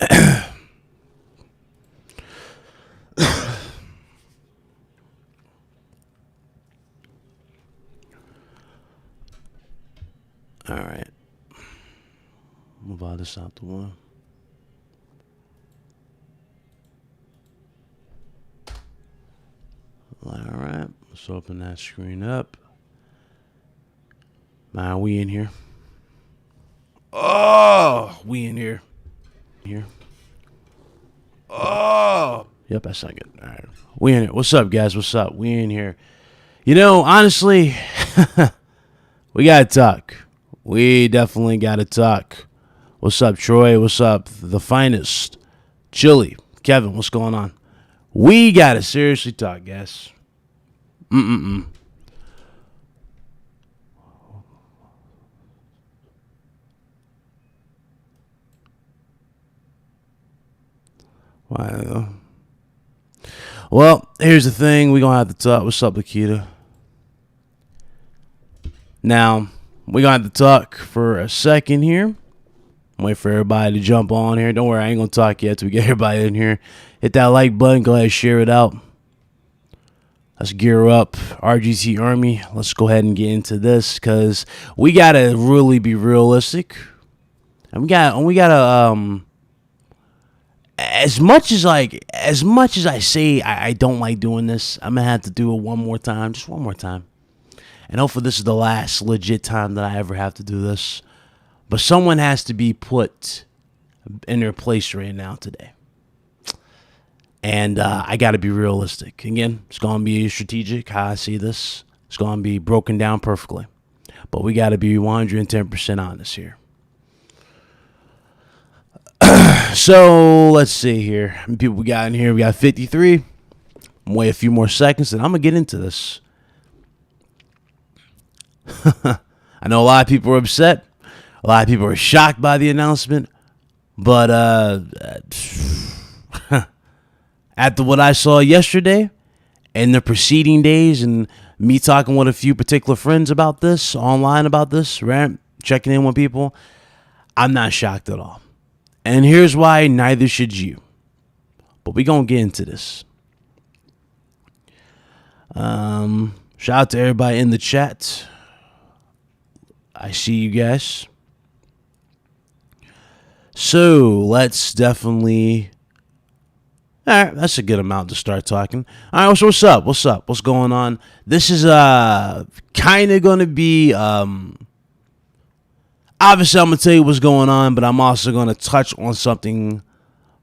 All right. Move all this out the way. All right. Let's open that screen up. Nah, we in here. Oh, we in here. Here. Oh. Yep, that's not good. All right. We in here. What's up, guys? What's up? We in here. You know, honestly, we got to talk. We definitely got to talk. What's up, Troy? What's up, the finest? Chili. Kevin, what's going on? We got to seriously talk, guys. Why though? Well, here's the thing. We're going to have to talk. What's up, Lakita? Now, we're going to have to talk for a second here. Wait for everybody to jump on here. Don't worry, I ain't going to talk yet till we get everybody in here. Hit that like button. Go ahead and share it out. Let's gear up. RGT Army. Let's go ahead and get into this because we got to really be realistic. And we got to, as much as I say I don't like doing this, I'm going to have to do it one more time. Just one more time. And hopefully this is the last legit time that I ever have to do this. But someone has to be put in their place right now today. And I got to be realistic. Again, it's going to be strategic how I see this. It's going to be broken down perfectly. But we got to be 110% honest here. So, let's see here. How many people we got in here? We got 53. I'm gonna wait a few more seconds and I'm going to get into this. I know a lot of people are upset. A lot of people are shocked by the announcement. But after what I saw yesterday and the preceding days and me talking with a few particular friends about this, online about this, right? Checking in with people, I'm not shocked at all. And here's why, neither should you. But we're going to get into this. Shout out to everybody in the chat. I see you guys. So let's definitely. All right, that's a good amount to start talking. All right, so what's up? What's up? What's going on? This is kind of going to be obviously I'm going to tell you what's going on, but I'm also going to touch on something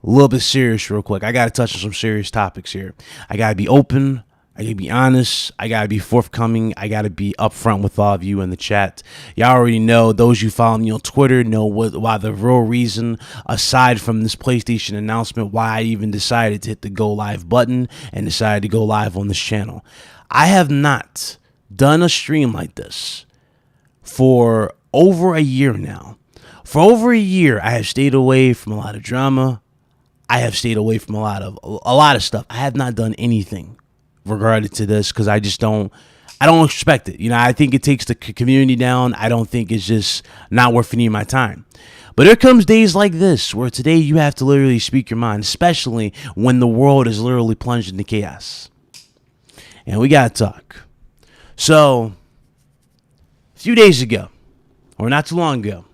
a little bit serious real quick. I got to touch on some serious topics here. I got to be open. I got to be honest. I got to be forthcoming. I got to be upfront with all of you in the chat. Y'all already know, those who follow me on Twitter know why the real reason, aside from this PlayStation announcement, why I even decided to hit the go live button and decided to go live on this channel. I have not done a stream like this for over a year now. For over a year, I have stayed away from a lot of drama. I have stayed away from a lot of stuff. I have not done anything regarding to this because I don't expect it. You know, I think it takes the community down. I don't think it's just not worth any of my time. But there comes days like this where today you have to literally speak your mind, especially when the world is literally plunged into chaos. And we got to talk. So, a few days ago, or not too long ago,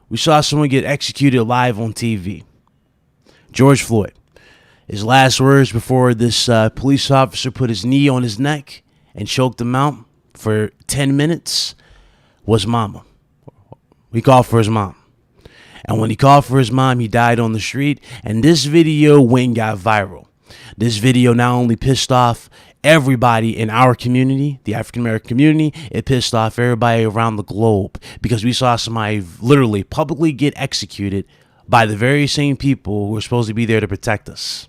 we saw someone get executed live on TV. George Floyd. His last words before this police officer put his knee on his neck and choked him out for 10 minutes was mama. He called for his mom. And when he called for his mom, he died on the street. And this video went and got viral. This video not only pissed off everybody in our community, the African American community, it pissed off everybody around the globe because we saw somebody literally publicly get executed by the very same people who were supposed to be there to protect us.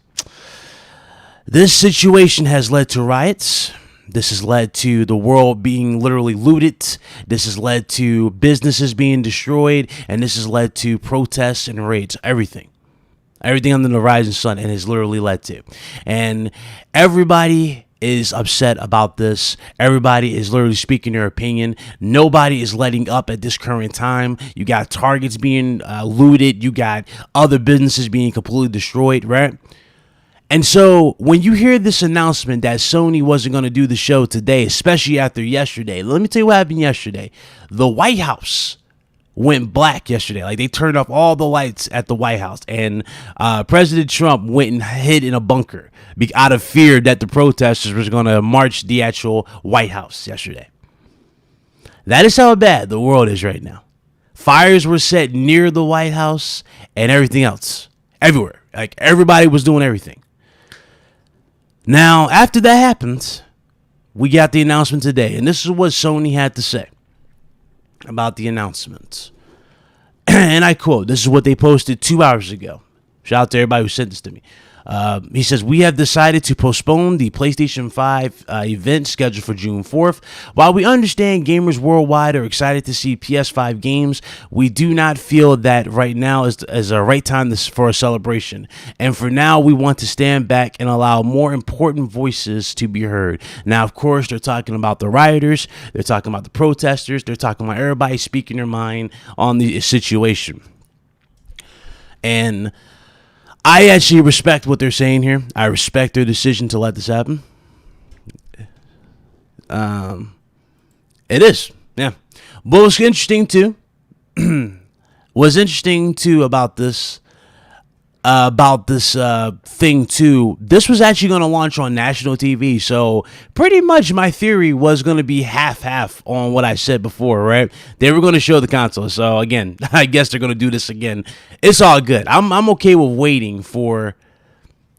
This situation has led to riots. This has led to the world being literally looted. This has led to businesses being destroyed. And this has led to protests and raids. Everything under the rising sun, and has literally led to. And everybody is upset about this. Everybody is literally speaking their opinion. Nobody is letting up at this current time. You got Targets being looted. You got other businesses being completely destroyed, right? And so when you hear this announcement that Sony wasn't going to do the show today, especially after yesterday, let me tell you what happened yesterday. The White House went black yesterday. Like, they turned off all the lights at the White House, and President Trump went and hid in a bunker out of fear that the protesters was going to march the actual White House yesterday. That is how bad the world is right now. Fires were set near the White House and everything else. Everywhere. Like, everybody was doing everything. Now, after that happened, we got the announcement today, and this is what Sony had to say about the announcement. And I quote, this is what they posted 2 hours ago. Shout out to everybody who sent this to me. He says, we have decided to postpone the PlayStation 5 event scheduled for June 4th. While we understand gamers worldwide are excited to see PS5 games, we do not feel that right now is a right time for a celebration. And for now, we want to stand back and allow more important voices to be heard. Now, of course, they're talking about the rioters. They're talking about the protesters. They're talking about everybody speaking their mind on the situation. And I actually respect what they're saying here. I respect their decision to let this happen. It is, yeah. But what's interesting too, about this thing too, this was actually going to launch on national TV. So pretty much my theory was going to be half on what I said before, right? They were going to show the console. So again, I guess they're going to do this again. It's all good. I'm okay with waiting for,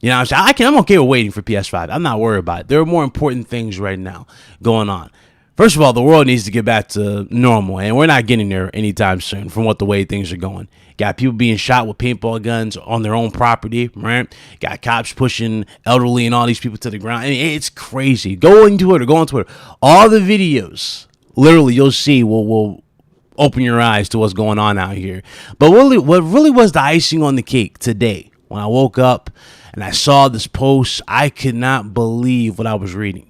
I'm okay with waiting for PS5. I'm not worried about it. There are more important things right now going on. First of all, the world needs to get back to normal, and we're not getting there anytime soon from the way things are going. Got people being shot with paintball guns on their own property, right? Got cops pushing elderly and all these people to the ground. I mean, it's crazy. Go on Twitter. All the videos, literally, you'll see will open your eyes to what's going on out here. But what really was the icing on the cake today, when I woke up and I saw this post, I could not believe what I was reading.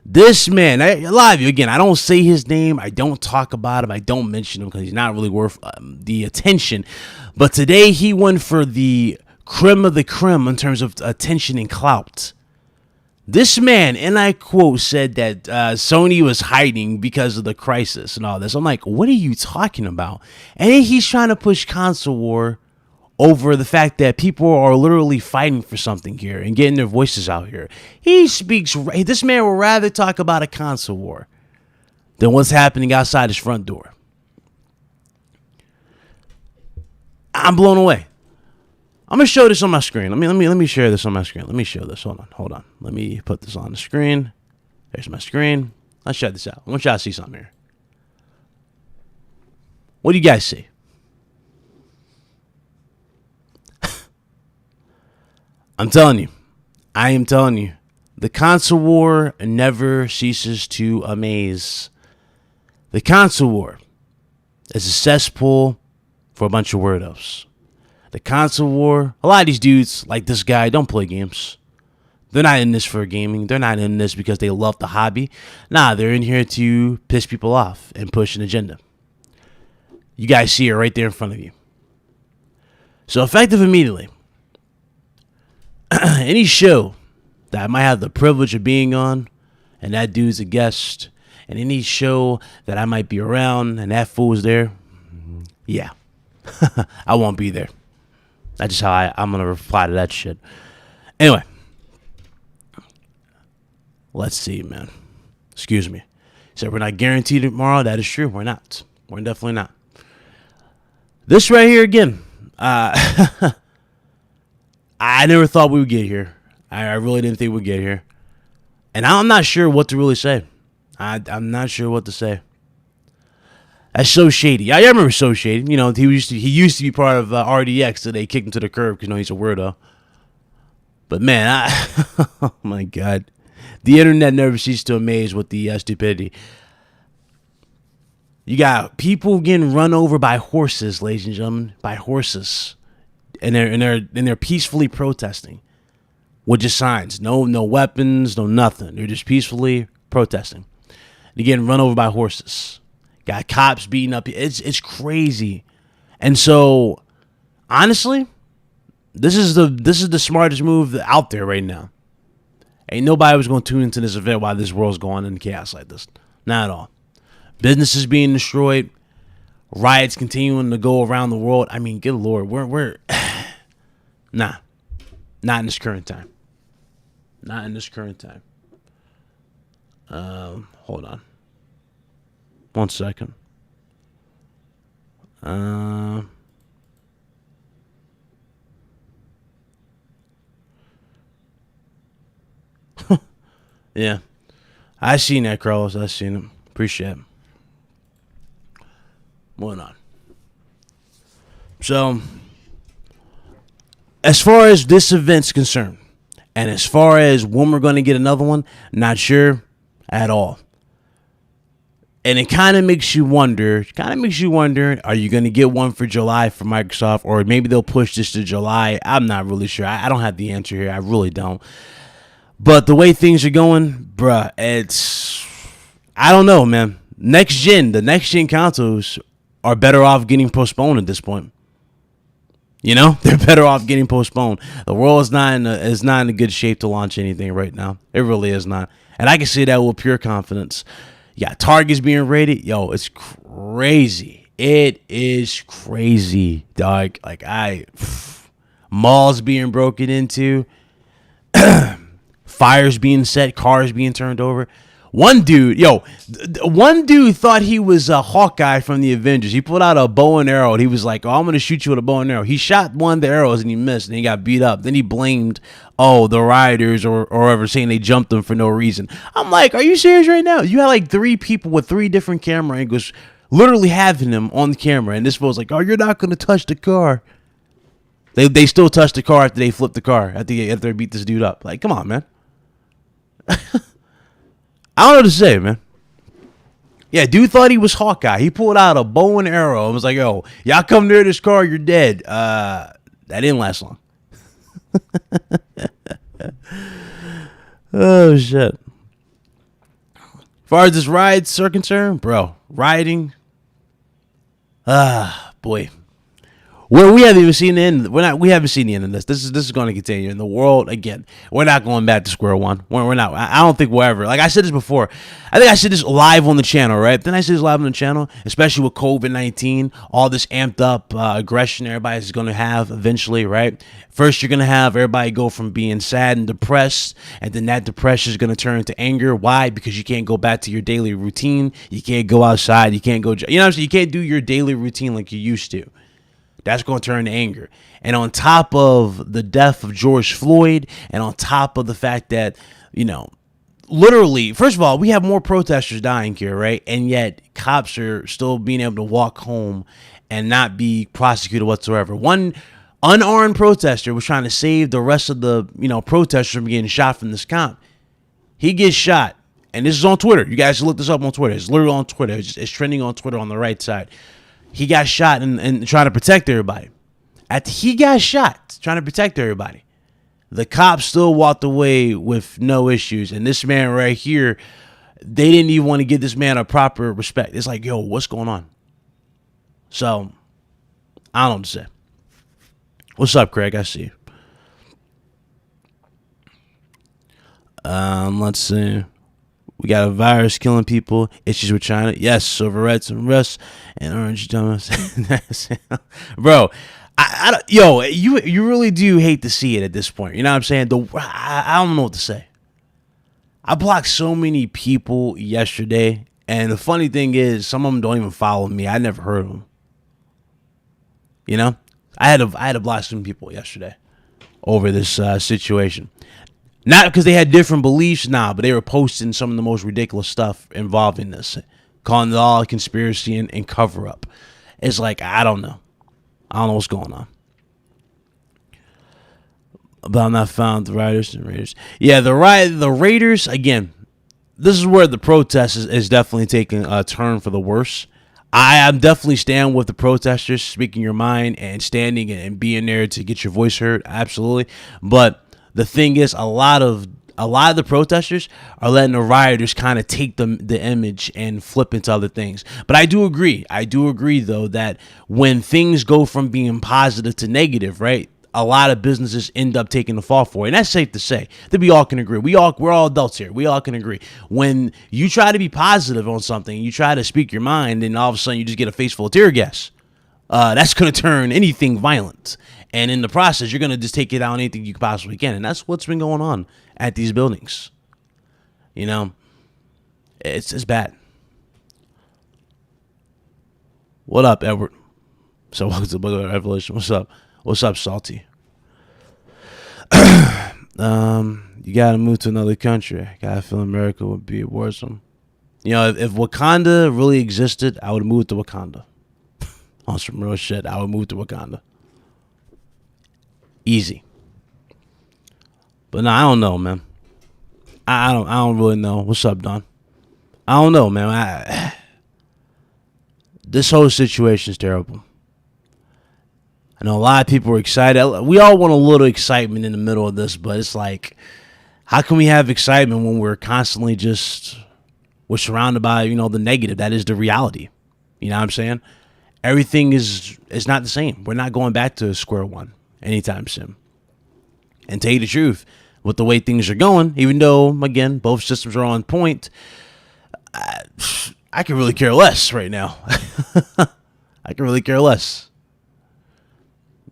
This man, a lot of you, again, I don't say his name. I don't talk about him. I don't mention him because he's not really worth the attention. But today he went for the creme of the creme in terms of attention and clout. This man, and I quote, said that Sony was hiding because of the crisis and all this. I'm like, what are you talking about? And then he's trying to push console war over the fact that people are literally fighting for something here and getting their voices out here. This man would rather talk about a console war than what's happening outside his front door. I'm blown away. I'm going to show this on my screen. Let me share this on my screen. Let me show this. Hold on. Let me put this on the screen. There's my screen. Let's check this out. I want y'all to see something here. What do you guys see? I am telling you, the console war never ceases to amaze. The console war is a cesspool for a bunch of weirdos. The console war, a lot of these dudes, like this guy, don't play games. They're not in this for gaming. They're not in this because they love the hobby. Nah, they're in here to piss people off and push an agenda. You guys see it right there in front of you. So effective immediately, any show that I might have the privilege of being on, and that dude's a guest, and any show that I might be around, and that fool's there, yeah, I won't be there. That's just how I'm going to reply to that shit. Anyway, let's see, man. Excuse me. So we're not guaranteed tomorrow. That is true. We're not. We're definitely not. This right here again. I never thought we would get here. I really didn't think we'd get here. And I'm not sure what to really say. I'm not sure what to say. That's so shady. I remember So Shady. He used to be part of RDX, so they kicked him to the curb because he's a weirdo. But man, oh my God. The internet never ceases to amaze with the stupidity. You got people getting run over by horses, ladies and gentlemen, by horses. And they're peacefully protesting. with just signs. No weapons, no nothing. They're just peacefully protesting. They're getting run over by horses. Got cops beating up. It's crazy. And so, honestly, this is the smartest move out there right now. Ain't nobody was going to tune into this event while this world's going in chaos like this. Not at all. Businesses being destroyed. Riots continuing to go around the world. I mean, good Lord. We're nah. Not in this current time. Not in this current time. Hold on. 1 second. Yeah. I seen that, Carlos. I seen him. Appreciate it. Moving on. So, as far as this event's concerned, and as far as when we're going to get another one, not sure at all. And it kind of makes you wonder, are you going to get one for July for Microsoft, or maybe they'll push this to July? I'm not really sure. I don't have the answer here. I really don't. But the way things are going, bruh, I don't know, man. The next gen consoles are better off getting postponed at this point. You know, they're better off getting postponed. The world is not in a good shape to launch anything right now. It really is not. And I can say that with pure confidence. Yeah, Target's being raided. Yo, it's crazy. It is crazy, dog. Like, malls being broken into, fires being set, cars being turned over. One dude thought he was a Hawkeye from the Avengers. He pulled out a bow and arrow, and he was like, "Oh, I'm going to shoot you with a bow and arrow." He shot one of the arrows, and he missed, and he got beat up. Then he blamed, the rioters or whatever, saying they jumped him for no reason. I'm like, are you serious right now? You had like 3 people with 3 different camera angles literally having him on the camera, and this fool's like, "Oh, you're not going to touch the car." They still touched the car after they flipped the car, after they beat this dude up. Like, come on, man. I don't know what to say, man. Yeah, dude thought he was Hawkeye. He pulled out a bow and arrow and was like, "Yo, y'all come near this car, you're dead." That didn't last long. Oh, shit. As far as this riots are concerned, bro, rioting. Boy. Well, we haven't even seen the end. We haven't seen the end of this. This is going to continue in the world again. We're not going back to square one. We're not. I don't think we'll ever. Like I said this before. I think I said this live on the channel, right? Then I said this live on the channel, especially with COVID-19, all this amped up aggression everybody's going to have eventually, right? First, you're going to have everybody go from being sad and depressed, and then that depression is going to turn into anger. Why? Because you can't go back to your daily routine. You can't go outside. You can't go. You know what I'm saying? You can't do your daily routine like you used to. That's going to turn to anger. And on top of the death of George Floyd, and on top of the fact that, literally, first of all, we have more protesters dying here, right? And yet cops are still being able to walk home and not be prosecuted whatsoever. One unarmed protester was trying to save the rest of the, protesters from getting shot from this cop. He gets shot. And this is on Twitter. You guys should look this up on Twitter. It's literally on Twitter. It's trending on Twitter on the right side. He got shot and trying to protect everybody. After he got shot trying to protect everybody, the cops still walked away with no issues. And this man right here, they didn't even want to give this man a proper respect. It's like, yo, what's going on? So, I don't know what to say. What's up, Craig? I see you. Let's see. We got a virus killing people. Issues with China. Yes, silver reds and rusts and orange donuts. Bro, you really do hate to see it at this point. You know what I'm saying? I don't know what to say. I blocked so many people yesterday, and the funny thing is, some of them don't even follow me. I never heard of them. I had to block some people yesterday over this situation. Not because they had different beliefs, but they were posting some of the most ridiculous stuff involving this, calling it all a conspiracy and cover up. It's like, I don't know. I don't know what's going on. But I'm not found the rioters and raiders. Yeah, the raiders, again, this is where the protest is definitely taking a turn for the worse. I'm definitely standing with the protesters, speaking your mind and standing and being there to get your voice heard. Absolutely. But the thing is, a lot of the protesters are letting the rioters kind of take the image and flip into other things. But I do agree though, that when things go from being positive to negative, right, a lot of businesses end up taking the fall for it. And that's safe to say that we all can agree. We're all adults here. We all can agree. When you try to be positive on something, you try to speak your mind, and all of a sudden you just get a face full of tear gas. That's going to turn anything violent. And in the process, you're going to just take it out on anything you possibly can. And that's what's been going on at these buildings. You know, it's bad. What up, Edward? So welcome to Book of Revelation. What's up, Salty? You gotta move to another country. I gotta feel America would be worse. You know, if Wakanda really existed, I would move to Wakanda. On some real shit, I would move to Wakanda. Easy. But no, I don't know, man. I don't really know. What's up, Don? I don't know, man. This whole situation's terrible. I know a lot of people are excited. We all want a little excitement in the middle of this, but it's like, how can we have excitement when we're constantly we're surrounded by, you know, the negative? That is the reality. You know what I'm saying? Everything is not the same. We're not going back to square one anytime soon. And to tell you the truth, with the way things are going, even though, again, both systems are on point, I can really care less right now. I can really care less.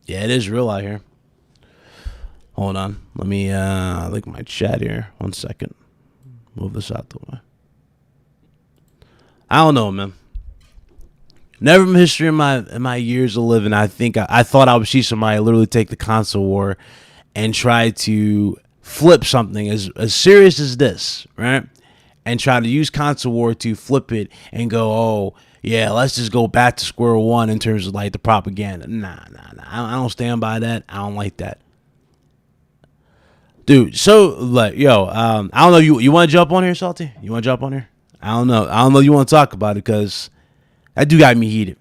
Yeah, it is real out here. Hold on. Let me look at my chat here. 1 second. Move this out the way. I don't know, man. Never in history in my years of living, I thought I would see somebody literally take the console war and try to flip something as serious as this, right? And try to use console war to flip it and go, oh, yeah, let's just go back to square one in terms of like the propaganda. Nah. I don't stand by that. I don't like that. Dude, so like, yo, I don't know, you want to jump on here, Salty? You want to jump on here? I don't know. You want to talk about it, because that dude got me heated.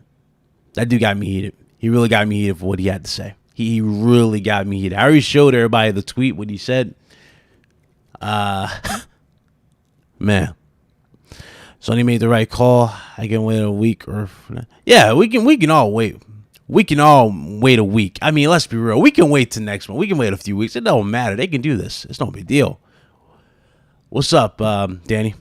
He really got me heated for what he had to say. He really got me heated. I already showed everybody the tweet, what he said. Man. Sony made the right call. I can wait a week yeah, we can all wait. We can all wait a week. I mean, let's be real. We can wait till next month. We can wait a few weeks. It don't matter. They can do this. It's no big deal. What's up, Danny?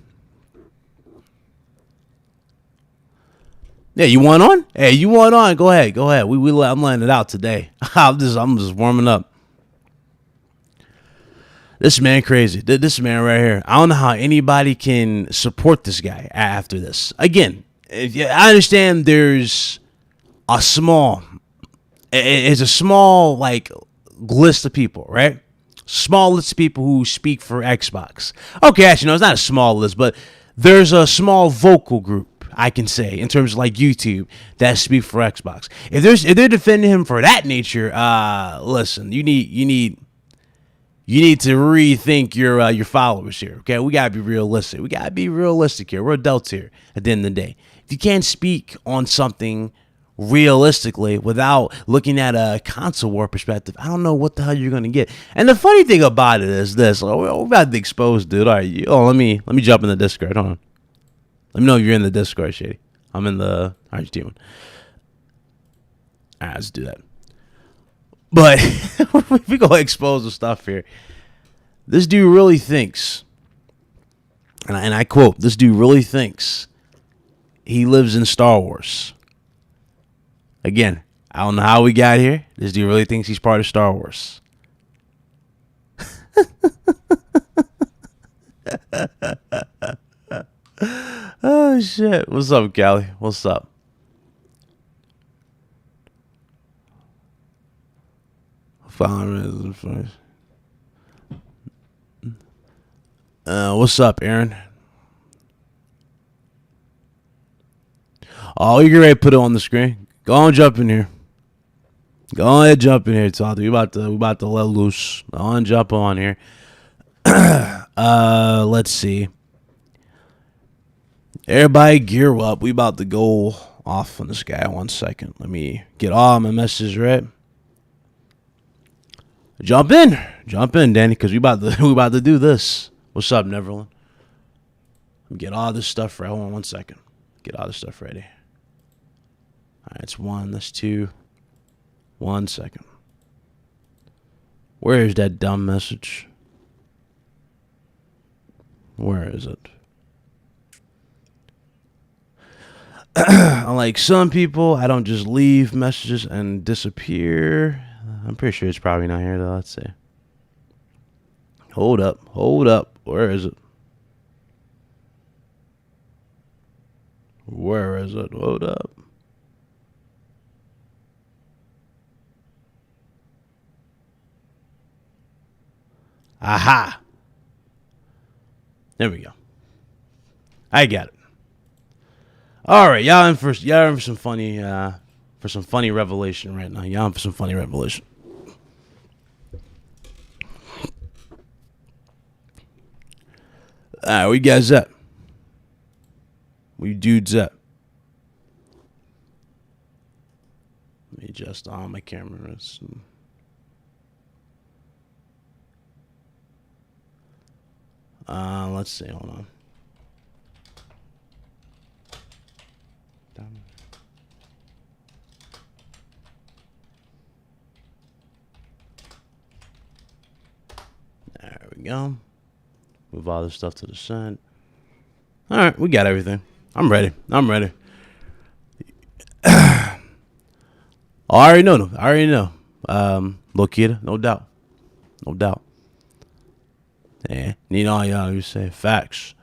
Yeah, you want on? Hey, you want on? Go ahead. I'm letting it out today. I'm just warming up. This man crazy. This man right here. I don't know how anybody can support this guy after this. Again, I understand there's it's a small like list of people, right? Small list of people who speak for Xbox. Okay, actually, no, it's not a small list, but there's a small vocal group, I can say, in terms of like YouTube, that speak for Xbox. If they're defending him for that nature, listen, you need to rethink your followers here. Okay, we gotta be realistic. Here. We're adults here. At the end of the day, if you can't speak on something realistically without looking at a console war perspective, I don't know what the hell you're gonna get. And the funny thing about it is this: we're about to expose, dude. All right, let me jump in the Discord. Hold on. Let me know if you're in the Discord, Shady. I'm in the RGT one. All right, let's do that. But we gonna expose the stuff here. This dude really thinks, and I quote, this dude really thinks he lives in Star Wars. Again, I don't know how we got here. This dude really thinks he's part of Star Wars. Oh, shit. What's up, Callie? What's up? What's up, Aaron? Oh, you're ready to put it on the screen. Go on, jump in here. Go ahead, jump in here, Todd. We about to let loose. Go on, jump on here. Let's see. Everybody gear up. We about to go off on this guy. 1 second. Let me get all my messages right. Jump in. Jump in, Danny, because we about to do this. What's up, Neverland? Get all this stuff ready. Hold on 1 second. Get all this stuff ready. All right, that's 1. That's 2. 1 second. Where is that dumb message? Where is it? Unlike some people, I don't just leave messages and disappear. I'm pretty sure it's probably not here, though. Let's see. Hold up. Hold up. Where is it? Where is it? Hold up. Aha. There we go. I got it. All right, y'all in for some funny revelation right now. Y'all in for some funny revelation. All right, where you guys at? Where you dudes at? Let me adjust all my cameras. Let's see. Hold on. There we go. Move all this stuff to the side. All right, we got everything. I'm ready. I already know. Lokita, no doubt. Yeah, need all y'all to say facts.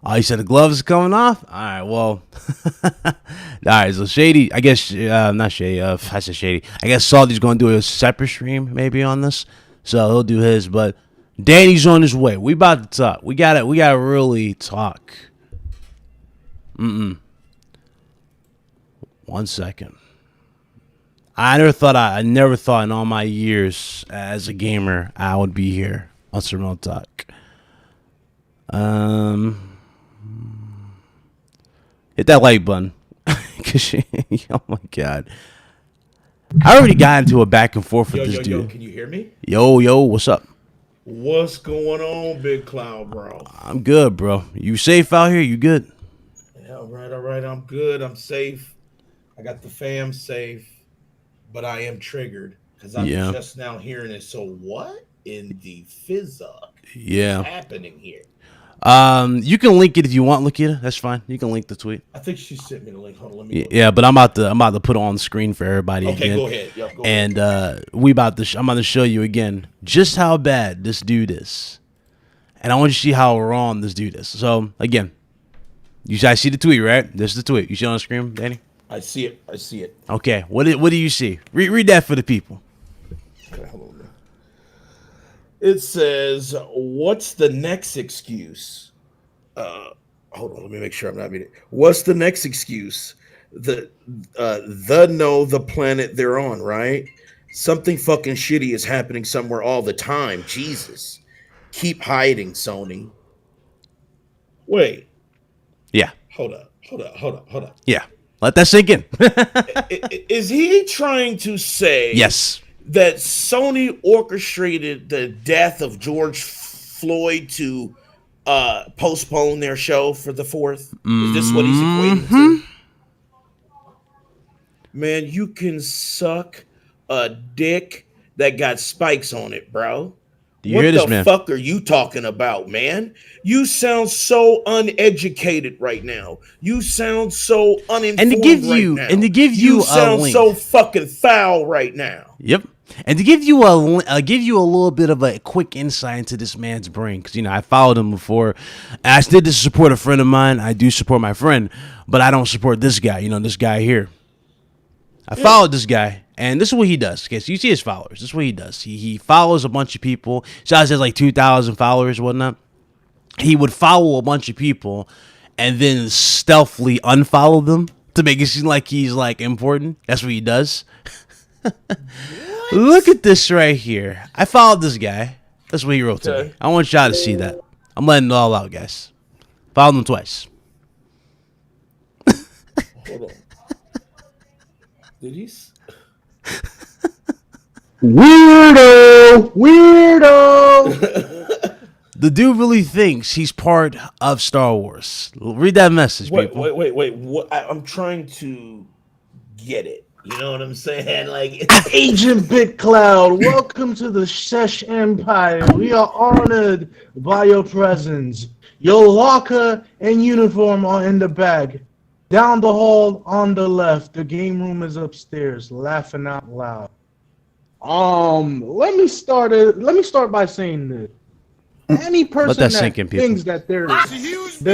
Oh, you said the gloves are coming off? All right, well. All right, so Shady, I guess, not Shady, I said Shady. I guess Salty's going to do a separate stream maybe on this. So he'll do his, but Danny's on his way. We about to talk. We gotta really talk. 1 second. I never thought in all my years as a gamer I would be here on Surreal Talk. Hit that like button. Oh my god. I already got into a back and forth with this dude. Yo, can you hear me? Yo, what's up? What's going on, Big Cloud, bro? I'm good, bro. You safe out here? You good? Yeah, all right. I'm good. I'm safe. I got the fam safe, but I am triggered because I'm just now hearing it. So what in the physic is happening here? You can link it if you want, Lakita. That's fine. You can link the tweet. I think she sent me the link. Hold on, let me. Yeah, but I'm about to put it on the screen for everybody again. Go ahead. Yep, go ahead. And I'm about to show you again just how bad this dude is, and I want you to see how wrong this dude is. So again, you guys see the tweet, right? This is the tweet. You see it on the screen, Danny? I see it. Okay. What do you see? Read that for the people. Okay, hold on. It says, "What's the next excuse?" Hold on, let me make sure I'm not reading it. What's the next excuse? The planet they're on, right? Something fucking shitty is happening somewhere all the time. Jesus, keep hiding, Sony. Wait. Yeah. Hold up. Yeah. Let that sink in. Is he trying to say? Yes. That Sony orchestrated the death of George Floyd to postpone their show for the 4th? Is this what he's equating to? Man, you can suck a dick that got spikes on it, bro. Do you hear this, man? What the fuck are you talking about, man? You sound so uneducated right now. You sound so uninformed and to give you you sound so fucking foul right now. Yep. And to give you a little bit of a quick insight into this man's brain, because I followed him before. I did this to support a friend of mine. I do support my friend, but I don't support this guy. This guy here. I followed this guy, and this is what he does. Okay, so you see his followers. This is what he does. He follows a bunch of people. So he has like 2,000 followers and whatnot. He would follow a bunch of people, and then stealthily unfollow them to make it seem like he's like important. That's what he does. Look at this right here. I followed this guy. That's what he wrote to me. I want y'all to see that. I'm letting it all out, guys. Followed him twice. Hold on. Did he? Weirdo. The dude really thinks he's part of Star Wars. Read that message, people. Wait. What? I'm trying to get it. You know what I'm saying? Like Agent BitCloud, welcome to the Shesh Empire. We are honored by your presence. Your locker and uniform are in the bag. Down the hall on the left. The game room is upstairs. Laughing out loud. Let me start by saying this. Any person that thinks that they're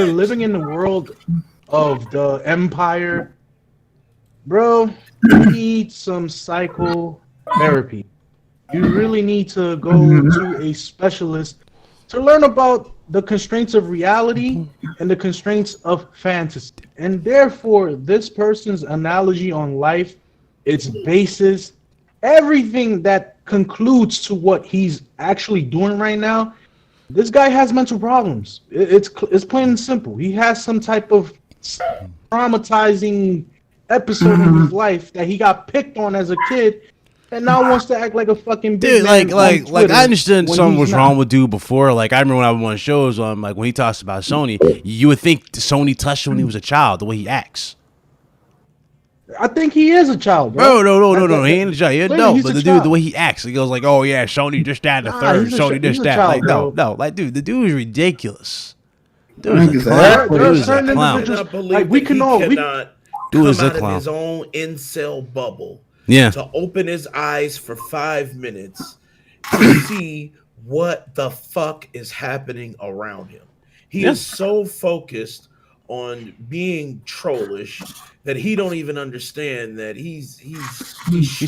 living in the world of the Empire, bro, you need some psychotherapy. You really need to go to a specialist to learn about the constraints of reality and the constraints of fantasy. And therefore, this person's analogy on life, its basis, everything that concludes to what he's actually doing right now, this guy has mental problems. It's plain and simple. He has some type of traumatizing episode in his life that he got picked on as a kid, and now wants to act like a fucking big man. Like I understood something was wrong with dude before. Like I remember when I was on shows on like when he talks about Sony, you would think Sony touched him when he was a child, the way he acts. I think he is a child, bro. No. He ain't a child. No, but the dude, the way he acts, he goes like, "Oh yeah, Sony just that, the third, Sony just that." Like no, like dude, the dude is ridiculous. Dude is a clown. Like we cannot come out of his own incel bubble. Yeah. To open his eyes for 5 minutes to see what the fuck is happening around him. He is so focused on being trollish that he don't even understand that he's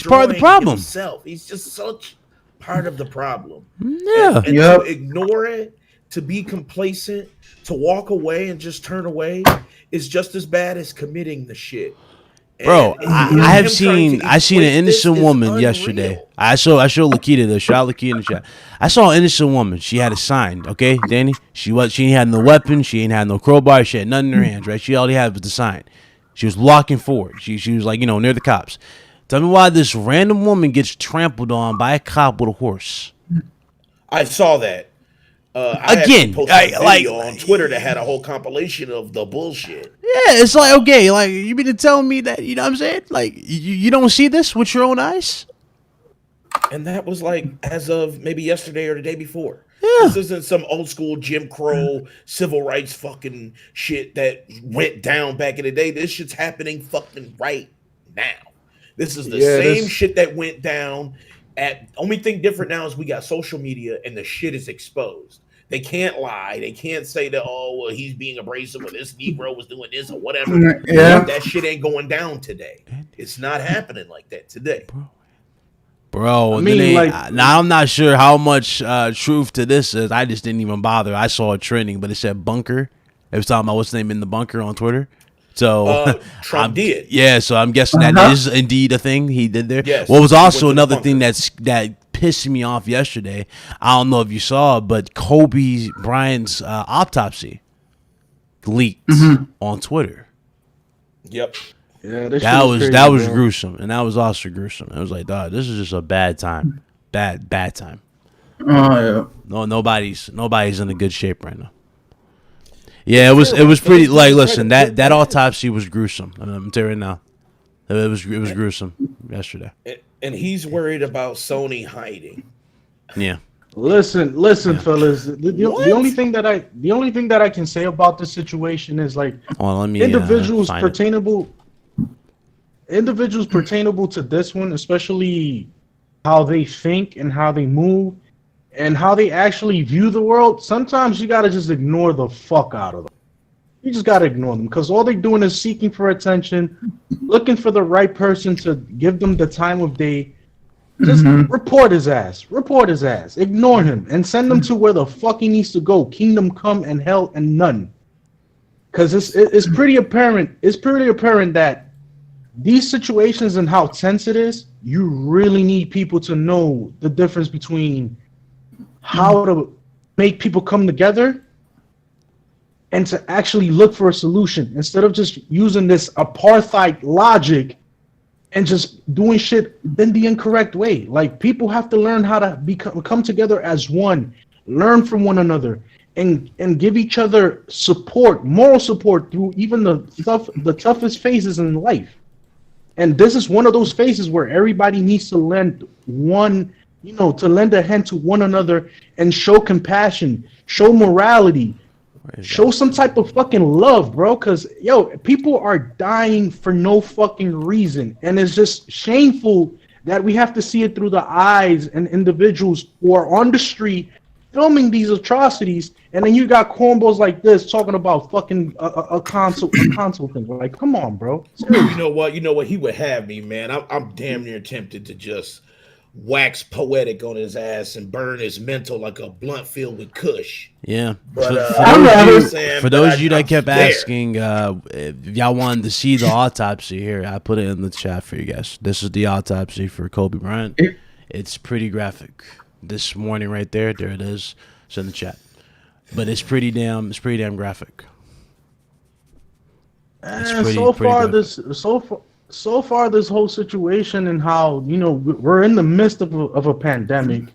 part of the problem himself. He's just such part of the problem. Yeah. And to ignore it, to be complacent, to walk away and just turn away is just as bad as committing the shit. Bro, I seen an innocent woman yesterday. I showed Lakita the shot. Lakita in the chat. I saw an innocent woman. She had a sign. Okay, Danny. She ain't had no weapon. She ain't had no crowbar. She had nothing in her hands. Right. She all had was the sign. She was walking forward. She was like near the cops. Tell me why this random woman gets trampled on by a cop with a horse. I saw that. Again, like on Twitter that had a whole compilation of the bullshit. Yeah, it's like, okay, like you mean to tell me that, you know what I'm saying? Like you don't see this with your own eyes? And that was like as of maybe yesterday or the day before. Yeah. This isn't some old school Jim Crow civil rights fucking shit that went down back in the day. This shit's happening fucking right now. This is the same shit that went down. Only thing different now is we got social media and the shit is exposed. They can't lie. They can't say that, oh, well, he's being abrasive or this Negro was doing this or whatever. Yeah. That shit ain't going down today. It's not happening like that today. Bro, I mean, now I'm not sure how much truth to this is. I just didn't even bother. I saw it trending, but it said bunker. It was talking about what's the name in the bunker on Twitter. So Trump did. Yeah, so I'm guessing that is indeed a thing he did there. Yes, what was also another thing that pissed me off yesterday, I don't know if you saw, but Kobe Bryant's autopsy leaked on Twitter. Yep. Yeah, that was gruesome, and that was also gruesome. I was like, dog, this is just a bad time, bad time. Oh yeah. Nobody's in a good shape right now. Yeah, it was pretty. Like, listen, that autopsy was gruesome. I'm telling you right now, it was gruesome yesterday. And he's worried about Sony hiding. Yeah. Listen, fellas. The only thing that I can say about this situation is like individuals pertainable to this one, especially how they think and how they move and how they actually view the world. Sometimes you gotta just ignore the fuck out of them. You just gotta ignore them because all they're doing is seeking for attention, looking for the right person to give them the time of day. Just report his ass, ignore him, and send him to where the fuck he needs to go. Kingdom come and hell and none. Because it's pretty apparent. It's pretty apparent that these situations and how tense it is, you really need people to know the difference between how to make people come together and to actually look for a solution instead of just using this apartheid logic and just doing shit in the incorrect way. Like people have to learn how to come together as one, learn from one another, and give each other support, moral support through even the toughest phases in life. And this is one of those phases where everybody needs to lend a hand to one another and show compassion, show morality, show some type of fucking love, bro. Cause people are dying for no fucking reason. And it's just shameful that we have to see it through the eyes and individuals who are on the street filming these atrocities, and then you got cornballs like this talking about fucking a console thing. Like, come on, bro. Seriously. You know what? He would have me, man. I'm damn near tempted to just wax poetic on his ass and burn his mental like a blunt filled with kush. Yeah. But for those of you that kept asking, if y'all wanted to see the autopsy here, I put it in the chat for you guys. This is the autopsy for Kobe Bryant. It's pretty graphic. This morning right there it is. It's in the chat. But it's pretty damn graphic. So far this whole situation and how we're in the midst of a pandemic.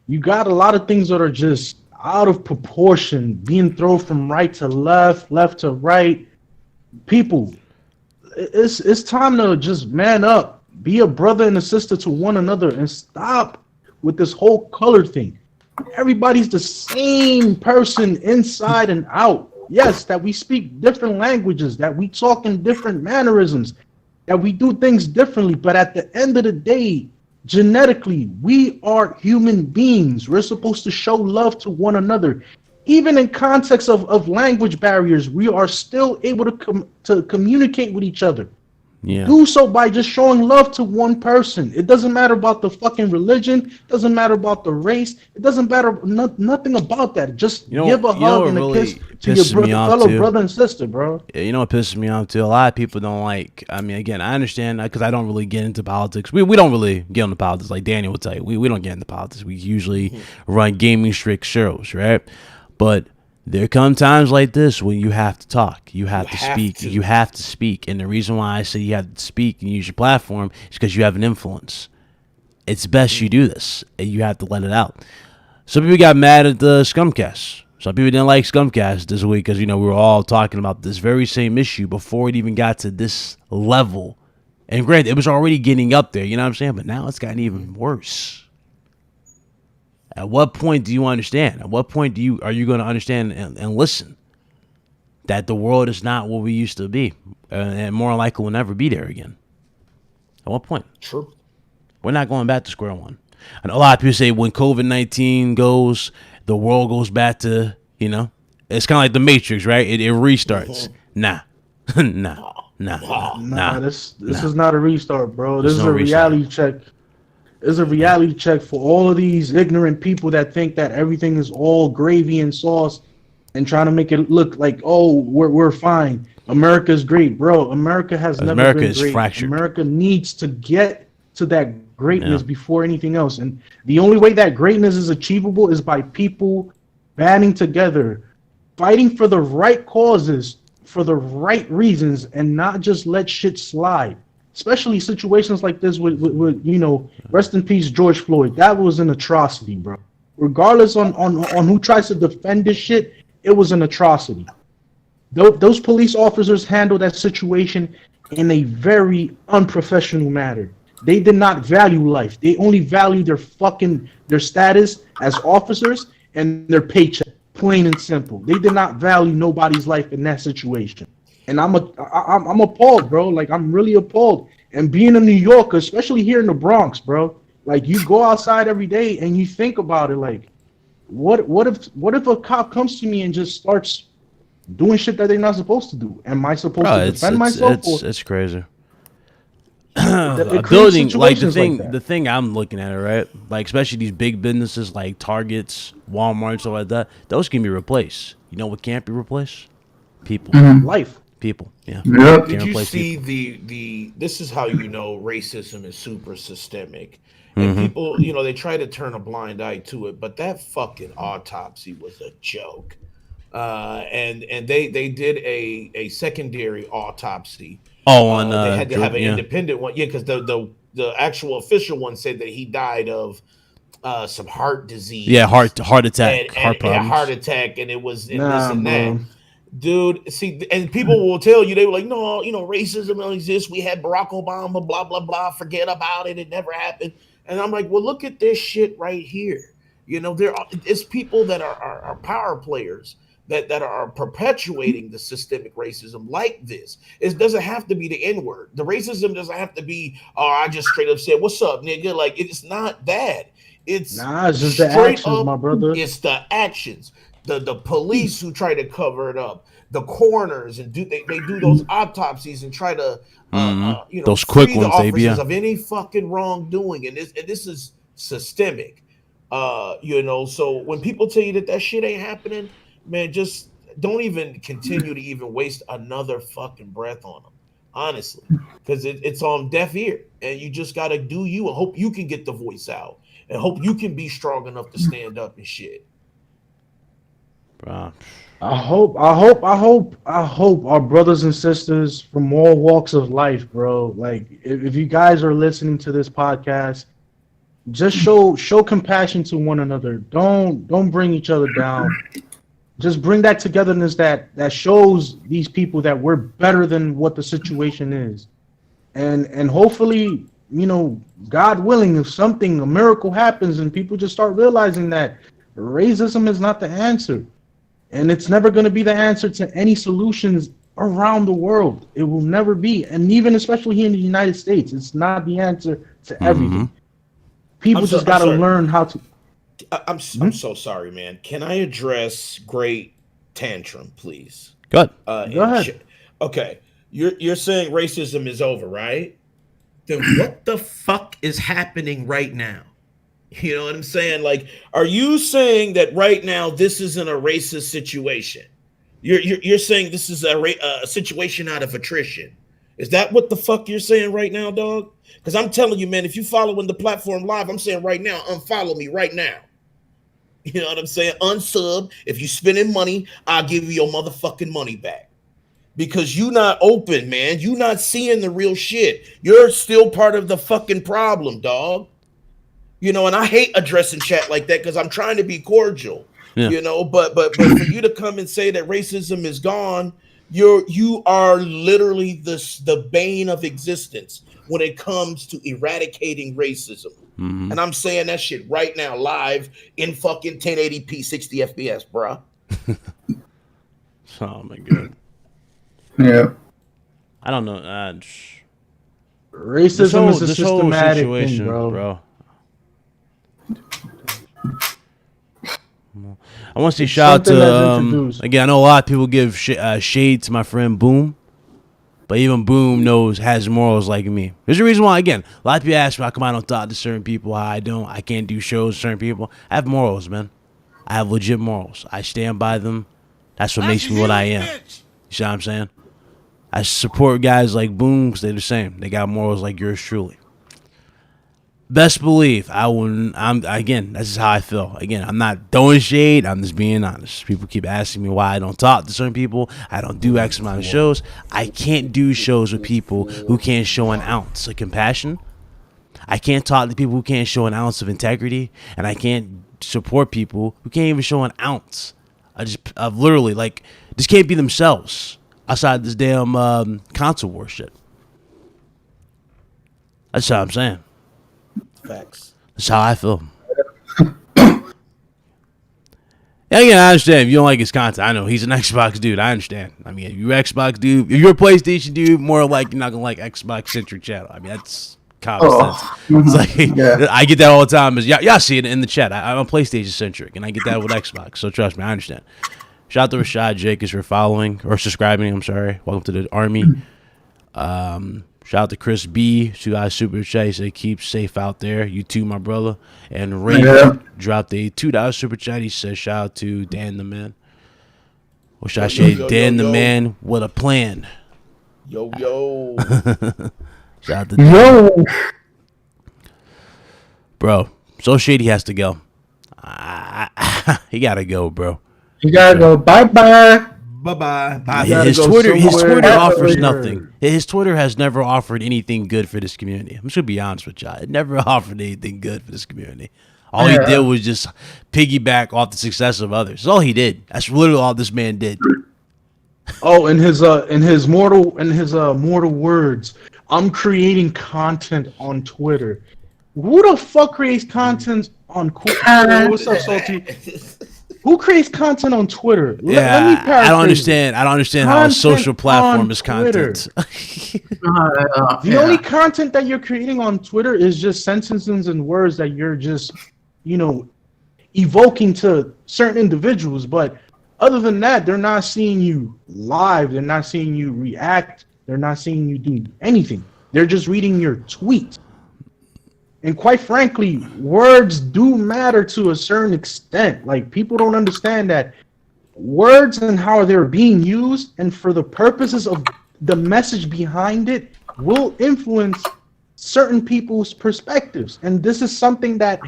You got a lot of things that are just out of proportion, being thrown from right to left to right. People, it's time to just man up, be a brother and a sister to one another, and stop with this whole color thing. Everybody's the same person inside and out. Yes, that we speak different languages, that we talk in different mannerisms, that we do things differently, but at the end of the day, genetically, we are human beings. We're supposed to show love to one another. Even in context of language barriers, we are still able to communicate with each other. Yeah. Do so by just showing love to one person. It doesn't matter about the fucking religion. It doesn't matter about the race. It doesn't matter nothing about that. Just give a hug and a kiss to your fellow brother and sister, bro. Yeah, you know what pisses me off too? A lot of people don't like. I mean, again, I understand because I don't really get into politics. We don't really get into politics. Like Daniel will tell you, we don't get into politics. We usually run gaming strict shows, right? But there come times like this when you have to talk. You have to speak. You have to speak. And the reason why I say you have to speak and use your platform is because you have an influence. It's best you do this, and you have to let it out. Some people got mad at the Scumcast. Some people didn't like Scumcast this week because, we were all talking about this very same issue before it even got to this level. And granted, it was already getting up there, you know what I'm saying? But now it's gotten even worse. At what point do you understand? At what point are you going to understand and listen that the world is not what we used to be, and more likely will never be there again? At what point? True. We're not going back to square one. And a lot of people say when COVID-19 goes, the world goes back to, it's kind of like the Matrix, right? It restarts. Nah. Nah. This is not a restart, bro. This is a reality check. It's a reality check for all of these ignorant people that think that everything is all gravy and sauce and trying to make it look like, we're fine. America's great, bro. America never been great. Fractured. America needs to get to that greatness before anything else. And the only way that greatness is achievable is by people banding together, fighting for the right causes, for the right reasons, and not just let shit slide. Especially situations like this with rest in peace, George Floyd. That was an atrocity, bro. Regardless on who tries to defend this shit, it was an atrocity. Those police officers handled that situation in a very unprofessional manner. They did not value life. They only valued their status as officers and their paycheck, plain and simple. They did not value nobody's life in that situation. And I'm appalled, bro. Like, I'm really appalled. And being a New Yorker, especially here in the Bronx, bro, like, you go outside every day and you think about it, like, what if a cop comes to me and just starts doing shit that they're not supposed to do? Am I supposed to defend myself? It's crazy. A building like the thing I'm looking at it, right? Like, especially these big businesses like Targets, Walmart, stuff like that. Those can be replaced. You know what can't be replaced? People. Life. People, yeah. Yep. Did you see the this is how racism is super systemic. And people, they try to turn a blind eye to it, but that fucking autopsy was a joke. And they did a secondary autopsy. Oh, on They had to have Jordan, an yeah. independent one, yeah, because the actual official one said that he died of some heart disease, Yeah, heart attack, and heart a heart problems. attack, and it was and this Nah, and that. bro. Dude, see, and people will tell you, they were like, no, racism don't exist. We had Barack Obama, blah, blah, blah. Forget about it. It never happened. And I'm like, well, look at this shit right here. It's people that are power players that are perpetuating the systemic racism like this. It doesn't have to be the N-word. The racism doesn't have to be, oh, I just straight up said, what's up, nigga? Like, it's not that. It's Nah, it's just the straight actions, up, my brother. it's the actions. The police who try to cover it up, the coroners, and they do those autopsies and try to Those quick free the ones, officers yeah. of any fucking wrongdoing, and this is systemic. So when people tell you that shit ain't happening, man, just don't even continue to even waste another fucking breath on them, honestly, because it's on deaf ear, and you just gotta do you and hope you can get the voice out and hope you can be strong enough to stand up and shit. Bro. I hope our brothers and sisters from all walks of life, bro. Like, if you guys are listening to this podcast, just show compassion to one another. Don't bring each other down. Just bring that togetherness that shows these people that we're better than what the situation is. And hopefully, God willing, if a miracle happens and people just start realizing that racism is not the answer. And it's never going to be the answer to any solutions around the world. It will never be. And even especially here in the United States, it's not the answer to everything. People just got to learn how to. I'm so sorry, man. Can I address Great Tantrum, please? Good. Go ahead. Okay. You're saying racism is over, right? Then what the fuck is happening right now? You know what I'm saying? Like, are you saying that right now this isn't a racist situation? You're saying this is a situation out of attrition. Is that what the fuck you're saying right now, dog? Because I'm telling you, man, if you following the platform live, I'm saying right now, unfollow me right now. You know what I'm saying? Unsub. If you spending money, I'll give you your motherfucking money back. Because you not open, man. You not seeing the real shit. You're still part of the fucking problem, dog. And I hate addressing chat like that because I'm trying to be cordial, but for you to come and say that racism is gone, you are literally the bane of existence when it comes to eradicating racism. Mm-hmm. And I'm saying that shit right now, live in fucking 1080p, 60 FPS, bruh. Oh my god. Yeah. I don't know. Racism is a systematic thing, bro. I want to say shout out to again. I know a lot of people give shade to my friend Boom, but even Boom has morals like me. There's a reason why. Again, a lot of people ask me how come I don't talk to certain people. How I can't do shows with certain people. I have morals, man. I have legit morals. I stand by them. That's what makes me what I am. You see what I'm saying? I support guys like Boom because they're the same. They got morals like yours truly. Best believe again, that's just how I feel. Again, I'm not throwing shade. I'm just being honest. People keep asking me why I don't talk to certain people. I don't do X amount of shows. I can't do shows with people who can't show an ounce of compassion. I can't talk to people who can't show an ounce of integrity. And I can't support people who can't even show an ounce. I've literally, just can't be themselves outside this damn console war shit. That's what I'm saying. Facts. That's how I feel. Yeah, again, I understand if you don't like his content. I know he's an Xbox dude. I understand. I mean, if you're an Xbox dude, if you're a PlayStation dude, more like you're not gonna like Xbox centric channel. I mean, that's common sense. It's like I get that all the time. Y'all see it in the chat. I'm a PlayStation centric, and I get that with Xbox. So trust me, I understand. Shout out to Rashad Jacobs for following or subscribing. I'm sorry. Welcome to the army. Shout out to Chris B. $2 super chat. He said, keep safe out there. You too, my brother. And Ray dropped a $2 super chat. He said, shout out to Dan the Man. Or should I say Dan the Man with a plan? Yo. Shout out to Dan. Bro, so shady has to go. He got to go, bro. You gotta go bye-bye. Bye-bye. Bye. Yeah, his go Twitter somewhere offers else. nothing. His Twitter has never offered anything good for this community. I'm just gonna be honest with y'all. It never offered anything good for this community. All he did was just piggyback off the success of others. That's all he did. That's literally all this man did. Oh, in his mortal words, I'm creating content on Twitter. Who the fuck creates content on Twitter? What's up, Salty? Who creates content on Twitter? Let me paraphrase. I don't understand. I don't understand how a social platform is content. The only content that you're creating on Twitter is just sentences and words that you're just, evoking to certain individuals. But other than that, they're not seeing you live. They're not seeing you react. They're not seeing you do anything. They're just reading your tweet. And quite frankly, words do matter to a certain extent. Like, people don't understand that words and how they're being used and for the purposes of the message behind it will influence certain people's perspectives. And this is something that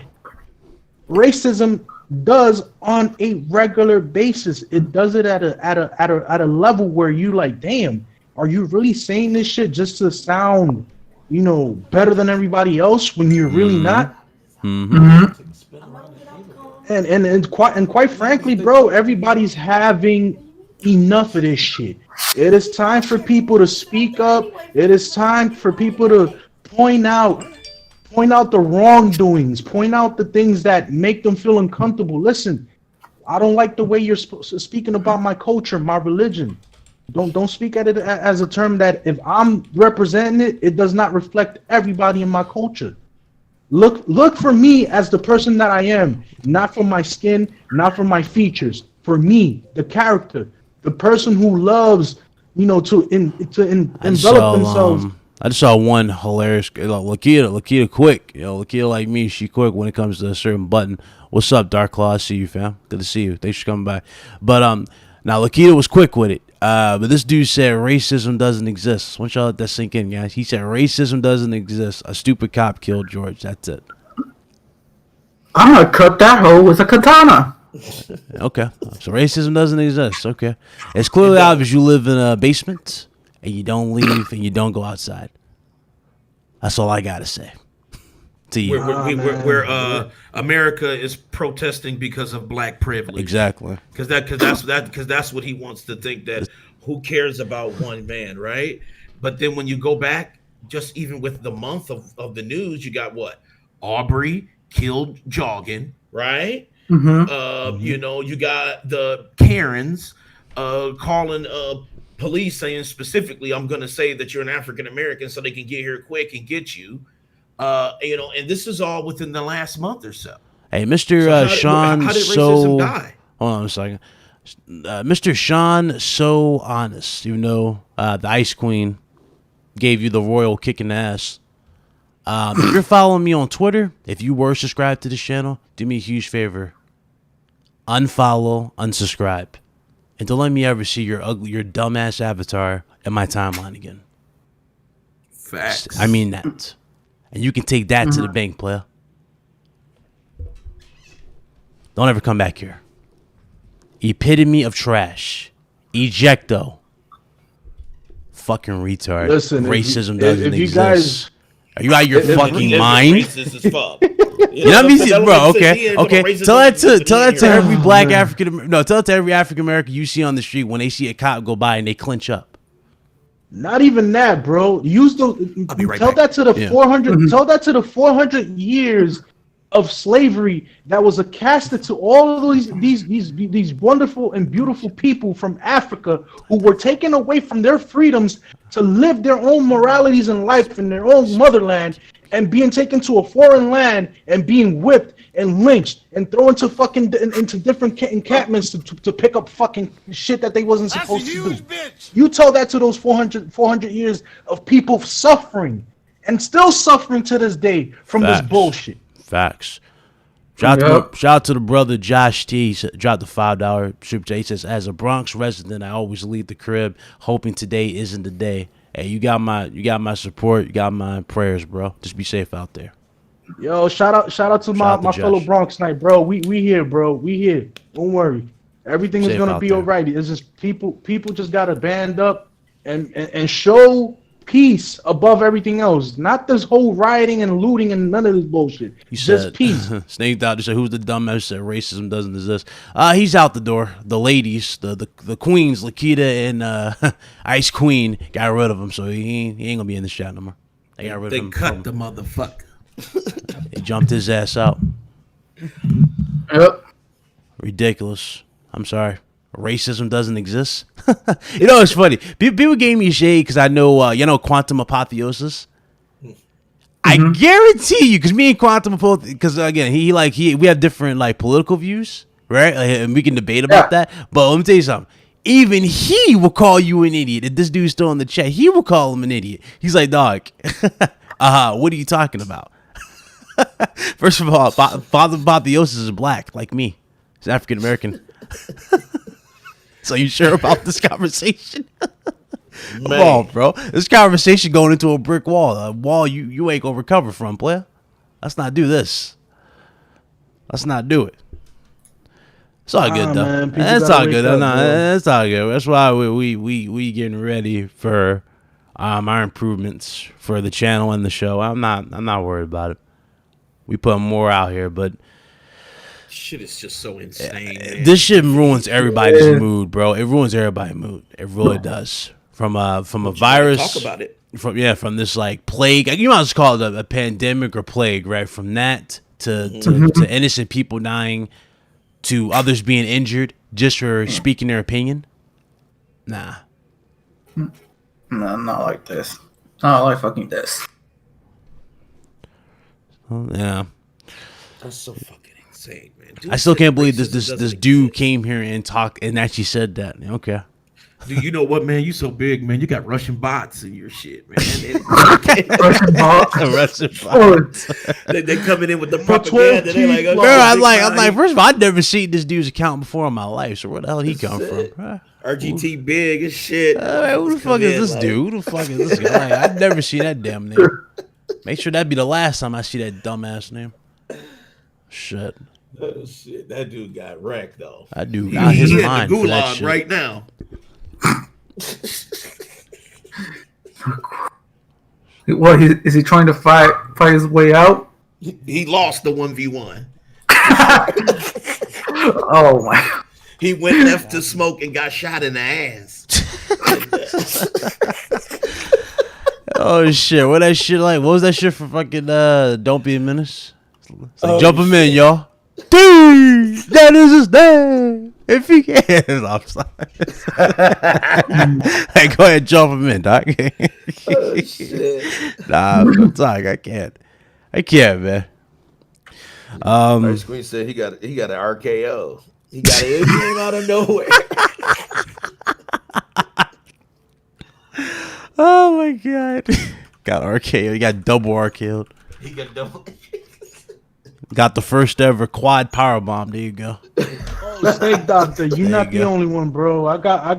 racism does on a regular basis. It does it at a level where you like, damn, are you really saying this shit just to sound better than everybody else when you're really not? And quite frankly, bro, everybody's having enough of this shit. It is time for people to speak up. It is time for people to point out the wrongdoings, point out the things that make them feel uncomfortable. Listen, I don't like the way you're speaking about my culture, my religion. Don't speak at it as a term that if I'm representing it, it does not reflect everybody in my culture. Look for me as the person that I am, not for my skin, not for my features. For me, the character, the person who loves, to envelop themselves. I just saw one hilarious. Lakita quick. Lakita like me, she quick when it comes to a certain button. What's up, Dark Claw? I see you, fam. Good to see you. Thanks for coming by. But now Lakita was quick with it. But this dude said racism doesn't exist. I want y'all to let that sink in, guys. He said racism doesn't exist. A stupid cop killed George. That's it. I'm gonna cut that hoe with a katana. Okay. So racism doesn't exist. Okay. It's clearly obvious you live in a basement and you don't leave and you don't go outside. That's all I gotta say. To you. Where America is protesting because of black privilege. Exactly. Because that's what he wants to think, that who cares about one man, right? But then when you go back, just even with the month of the news, you got what? Aubrey killed jogging, right? You got the Karens calling police saying specifically, I'm going to say that you're an African American so they can get here quick and get you. And this is all within the last month or so. Hey, Mr. Sean, how did racism die? Hold on a second. Mr. Sean, so honest, even though the Ice Queen gave you the royal kick in the ass. If you're following me on Twitter, if you were subscribed to this channel, do me a huge favor. Unfollow, unsubscribe. And don't let me ever see your dumbass avatar in my timeline again. Facts. I mean that. And you can take that to the bank, player. Don't ever come back here. Epitome of trash. Ejecto. Fucking retard. Listen, racism doesn't you exist. Guys, are you out of your fucking mind? Racist as fuck. You know what I mean, bro? Okay. Tell that to every black African. No, tell it to every African American you see on the street when they see a cop go by and they clench up. Not even that, bro. Tell that to the 400. Tell that to the 400 years of slavery that was accosted to all of these wonderful and beautiful people from Africa who were taken away from their freedoms to live their own moralities in life in their own motherland, and being taken to a foreign land and being whipped and lynched and thrown into different encampments to pick up fucking shit that they wasn't supposed to do. Bitch. You tell that to those 400 years of people suffering and still suffering to this day from this bullshit. Facts. Shout out to the brother Josh T. He dropped the $5 super chat. He says, as a Bronx resident, I always leave the crib hoping today isn't the day. Hey, you got my support. You got my prayers, bro. Just be safe out there. Yo, shout out to my fellow Bronx Knight, bro. We here, bro. We here. Don't worry. Everything is Safe gonna out be there. all right. It's just people just gotta band up and show peace above everything else. Not this whole rioting and looting and none of this bullshit. You Just said peace. Snaked out to say who's the dumbass who said racism doesn't exist. He's out the door. The ladies, the queens, Lakita and Ice Queen got rid of him, so he ain't gonna be in the shot no more. They got rid of They him. cut the motherfucker. They jumped his ass out. Yep. Ridiculous. I'm sorry. Racism doesn't exist. You know, it's funny. People gave me shade because I know, quantum apotheosis. I guarantee you, because me and quantum apotheosis, because again, we have different like political views, right? And we can debate about that. But let me tell you something. Even he will call you an idiot. If this dude's still in the chat, he will call him an idiot. He's like, dog, what are you talking about? First of all, Father Apotheosis is black, like me. He's African American. So you sure about this conversation? Come on, bro. This conversation going into a brick wall. A wall you ain't gonna recover from, player. Let's not do this. Let's not do it. It's all good though. Man, It's all good. Up, It's all good. That's why we getting ready for our improvements for the channel and the show. I'm not worried about it. We put more out here, but Shit is just so insane. Man. this shit ruins everybody's mood, bro. It ruins everybody's mood. It really does. From a virus. Talk about it. From this like plague. You might as well call it a pandemic or plague, right? From that to innocent people dying, to others being injured just for speaking their opinion. Nah. No, not like this. Not like fucking this. Yeah. That's so fucking insane, man. Dude I still can't believe racism this doesn't dude exist. came here and talked and actually said that. Okay. Dude, you know what, man? You so big, man. You got Russian bots in your shit, man. Russian bot. They coming in with the For propaganda. They're like, Bro, Bro, I'm big like, time. first of all, I'd never seen this dude's account before in my life. So where the hell he come from? Huh? RGT big as shit. Who the fuck is this dude? Who the fuck is this guy? Like, I've never seen that damn name. Make sure that'd be the last time I see that dumbass name. Shit. Oh, shit. That dude got wrecked, though. That dude got his He in mind the for that gulag shit. right now. What is he trying to fight his way out? He lost the 1v1. Oh my! He went left to smoke and got shot in the ass. Oh shit! What that shit like? What was that shit for fucking Don't Be a Menace? It's like, jump him in, y'all. Dude, that is his name. If he can, I'm sorry. Hey, go ahead, jump him in, doc. Oh, shit. Nah, I'm sorry, I can't, man. My screen said he got an RKO. He got it. It came out of nowhere. Oh my god, got RKO. He got double RKO'd. He got double. Got the first ever quad power bomb. There you go. Oh, Snake Doctor, you're not the only one, bro. I got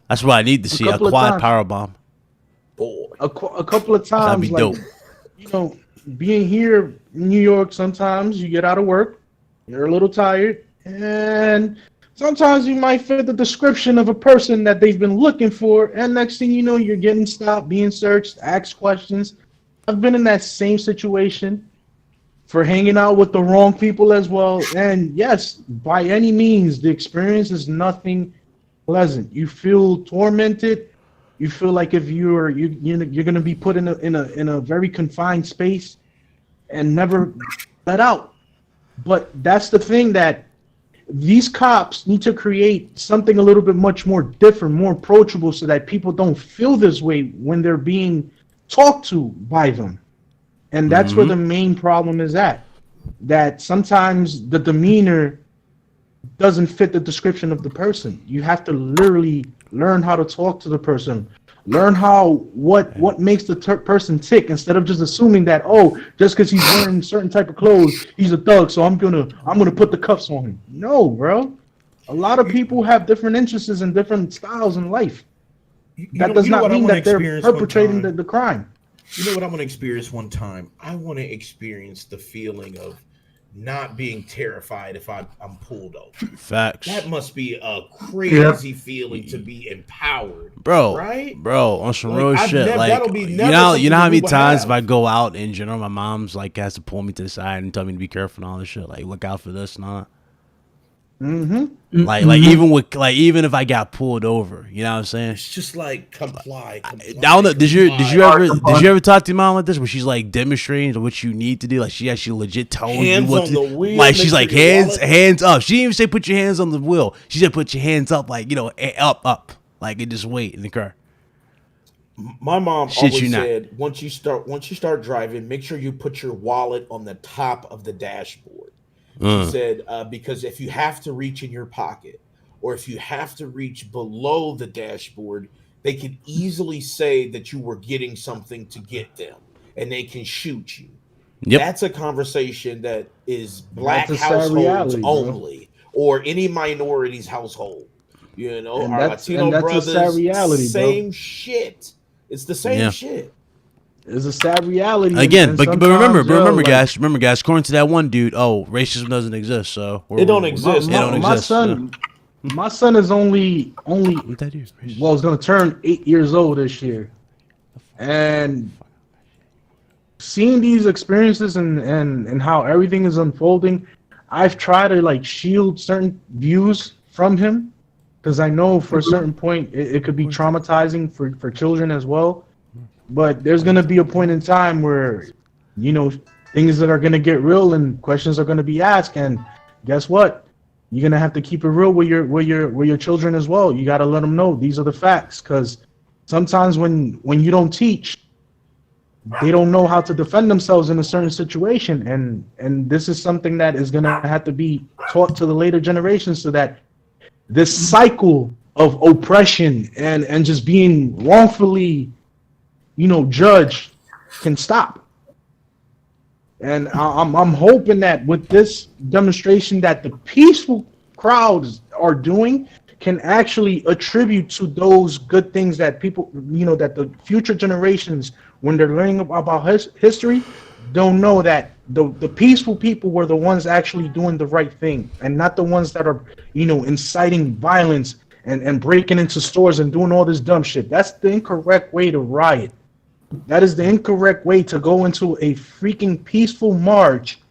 That's what I need to see, a couple of quad times. power bomb. Boy. a couple of That'd be times, like, dope. you know, being here in New York, sometimes you get out of work, you're a little tired, and sometimes you might fit the description of a person that they've been looking for, and next thing you know, you're getting stopped, being searched, asked questions. I've been in that same situation for hanging out with the wrong people as well. And yes, by any means, the experience is nothing pleasant. You feel tormented. You feel like if you're going to be put in a very confined space and never let out. But that's the thing, that these cops need to create something a little bit much more different, more approachable, so that people don't feel this way when they're being talked to by them. And that's where the main problem is at. That sometimes the demeanor doesn't fit the description of the person. You have to literally learn how to talk to the person, learn what makes the person tick, instead of just assuming that, oh, just because he's wearing certain type of clothes, he's a thug, so I'm gonna put the cuffs on him. No, bro. A lot of people have different interests and different styles in life. That does not mean that they're perpetrating the crime. You know what I want to experience one time? I want to experience the feeling of not being terrified if I'm pulled over. Facts. That must be a crazy feeling to be empowered, right? Bro, on some real shit. You know how many times if I go out in general, my mom's like has to pull me to the side and tell me to be careful and all this shit. Like, look out for this and all that. Like even if I got pulled over, you know what I'm saying? It's just like comply. I don't know. Did you ever talk to your mom like this, where she's like demonstrating what you need to do? Like she actually legit told you what to do. Like she's like hands up. She didn't even say put your hands on the wheel. She said put your hands up, like up, like and just wait in the car. My mom always said once you start driving, make sure you put your wallet on the top of the dashboard. She said, because if you have to reach in your pocket or if you have to reach below the dashboard, they can easily say that you were getting something to get them and they can shoot you. Yep. That's a conversation that is black households only or any minority's household. You know, and our Latino brothers, same shit. It's the same shit. It's a sad reality. Again, but remember, guys, according to that one dude, racism doesn't exist. So it don't exist. My son is only is going to turn 8 years old this year, and seeing these experiences and how everything is unfolding, I've tried to like shield certain views from him because I know for a certain point it could be traumatizing for children as well. But there's going to be a point in time where, things that are going to get real and questions are going to be asked. And guess what? You're going to have to keep it real with your children as well. You got to let them know these are the facts. Because sometimes when you don't teach, they don't know how to defend themselves in a certain situation. And this is something that is going to have to be taught to the later generations so that this cycle of oppression and just being wrongfully judge can stop. And I'm hoping that with this demonstration that the peaceful crowds are doing can actually attribute to those good things that people, that the future generations, when they're learning about history, don't know that the peaceful people were the ones actually doing the right thing and not the ones that are, inciting violence and breaking into stores and doing all this dumb shit. That's the incorrect way to riot. That is the incorrect way to go into a freaking peaceful march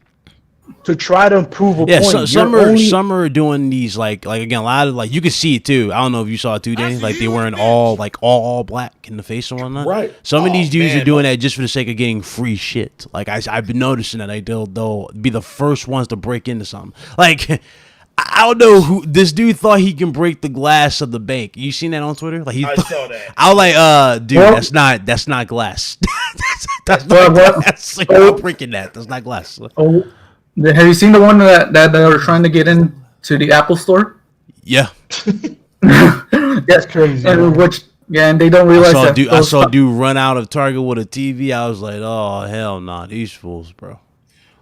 to try to prove a point. So some are doing these like again a lot of you can see it too. I don't know if you saw it too, Danny. Like they wearing all black in the face and whatnot. Right. Some of these dudes are doing that just for the sake of getting free shit. Like I've been noticing that they'll be the first ones to break into something. Like I don't know who this dude thought he can break the glass of the bank. You seen that on Twitter? Like I saw that. I was like, dude, that's not glass. that's not glass. Like, I'm breaking that. That's not glass. Oh, have you seen the one that they were trying to get into the Apple store? Yeah. That's crazy. And they don't realize I saw a dude run out of Target with a TV. I was like, oh hell no, these fools, bro.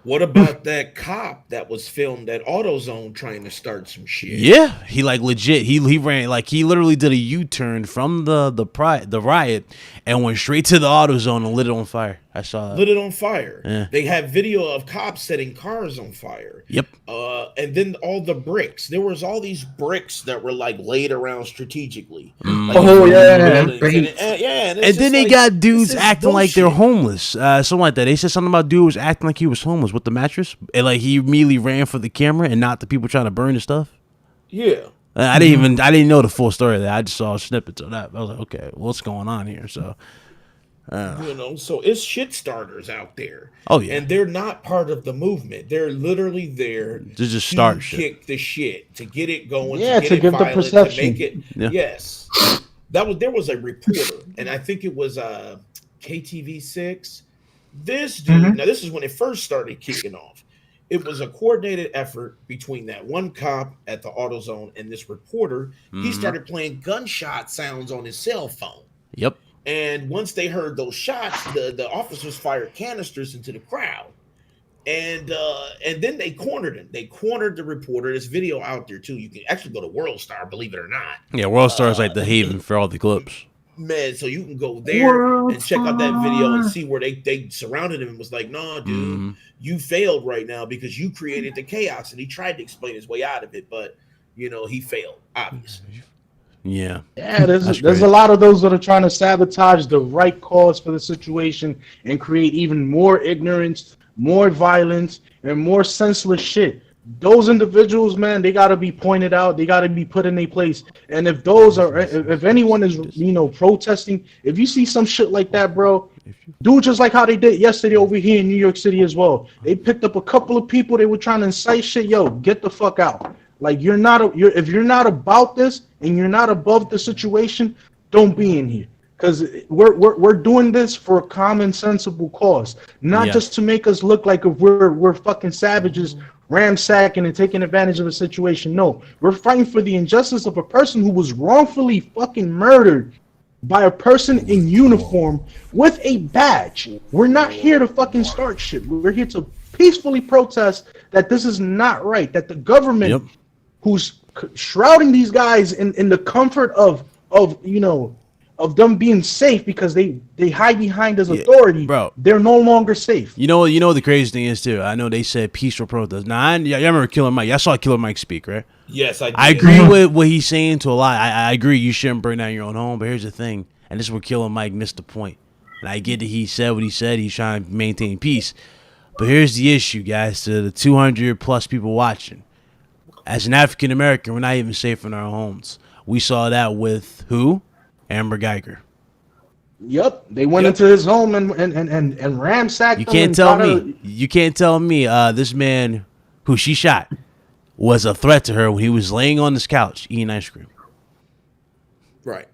What about that cop that was filmed at AutoZone trying to start some shit? Yeah, he legit. He ran he literally did a U-turn from the riot and went straight to the AutoZone and lit it on fire. I saw that. Lit it on fire. Yeah. They had video of cops setting cars on fire. Yep. And then all the bricks. There was all these bricks that were laid around strategically. And And then they got dudes acting like they're homeless. Something like that. They said something about dude was acting like he was homeless with the mattress, and he immediately ran for the camera and not the people trying to burn the stuff. Yeah. I didn't know the full story of that. I just saw snippets of that. I was like, okay, what's going on here? So. So it's shit starters out there. Oh yeah, and they're not part of the movement. They're literally there to just start kick the shit, to get it going, to get give the perception, to make it. Yeah. Yes, there was a reporter, and I think it was KTV6. This dude. Now this is when it first started kicking off. It was a coordinated effort between that one cop at the AutoZone and this reporter. He started playing gunshot sounds on his cell phone. Yep. And once they heard those shots, the officers fired canisters into the crowd, and then they cornered him. They cornered the reporter. There's video out there too. You can actually go to WorldStar, believe it or not. Yeah, WorldStar is like the haven for all the clips. Man, so you can go there and check out that video and see where they surrounded him and was like, "Nah, dude, you failed right now because you created the chaos." And he tried to explain his way out of it, but he failed, obviously. Yeah. Yeah, there's a lot of those that are trying to sabotage the right cause for the situation and create even more ignorance, more violence, and more senseless shit. Those individuals, man, they got to be pointed out. They got to be put in their place. And if anyone is, protesting, if you see some shit like that, bro, do just like how they did yesterday over here in New York City as well. They picked up a couple of people. They were trying to incite shit. Yo, get the fuck out. Like, if you're not about this and you're not above the situation, don't be in here. Because we're doing this for a common, sensible cause, not just to make us look like if we're fucking savages ransacking and taking advantage of a situation. No, we're fighting for the injustice of a person who was wrongfully fucking murdered by a person in uniform with a badge. We're not here to fucking start shit. We're here to peacefully protest that this is not right, that the government who's shrouding these guys in the comfort of them being safe because they hide behind his authority, bro. They're no longer safe. You know the crazy thing is too. I know they said peaceful protest. Now, I remember Killer Mike. I saw Killer Mike speak, right? Yes, I did. I agree with what he's saying to a lot. I agree you shouldn't burn down your own home. But here's the thing, and this is where Killer Mike missed the point. And I get that he said what he said. He's trying to maintain peace. But here's the issue, guys, to the 200 plus people watching. As an African American, we're not even safe in our homes. We saw that with who? Amber Geiger. Yep, they went into his home and ransacked. You can't tell me this man who she shot was a threat to her when he was laying on this couch eating ice cream. Right.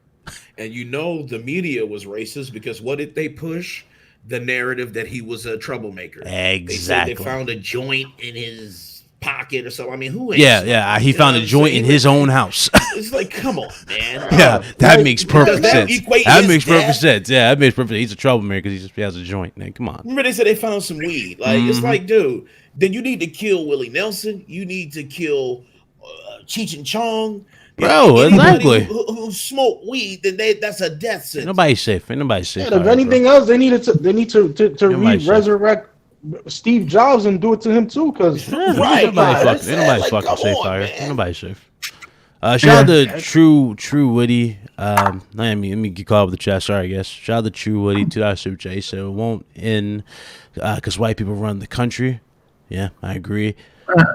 And the media was racist because what did they push? The narrative that he was a troublemaker. Exactly. They said they found a joint in his pocket or something. I mean, who ain't? Yeah. He found a joint in his own house. It's like, come on, man. Yeah, that makes perfect sense. That makes perfect sense. Yeah, that makes perfect sense. He's a troublemaker because he has a joint. Man, come on. Remember they said they found some weed. Like, it's like, dude, then you need to kill Willie Nelson. You need to kill Cheech and Chong. Bro, exactly. Who smoke weed, then that's a death sentence. Nobody's safe. Yeah, if anything else, they need to resurrect Steve Jobs and do it to him too, because nobody's fucking safe out here. Nobody's safe. Shout out to True Woody. Let me get caught up with the chat. Sorry, I guess. Shout out to True Woody. $2 super chat. He said it won't end because white people run the country. Yeah, I agree.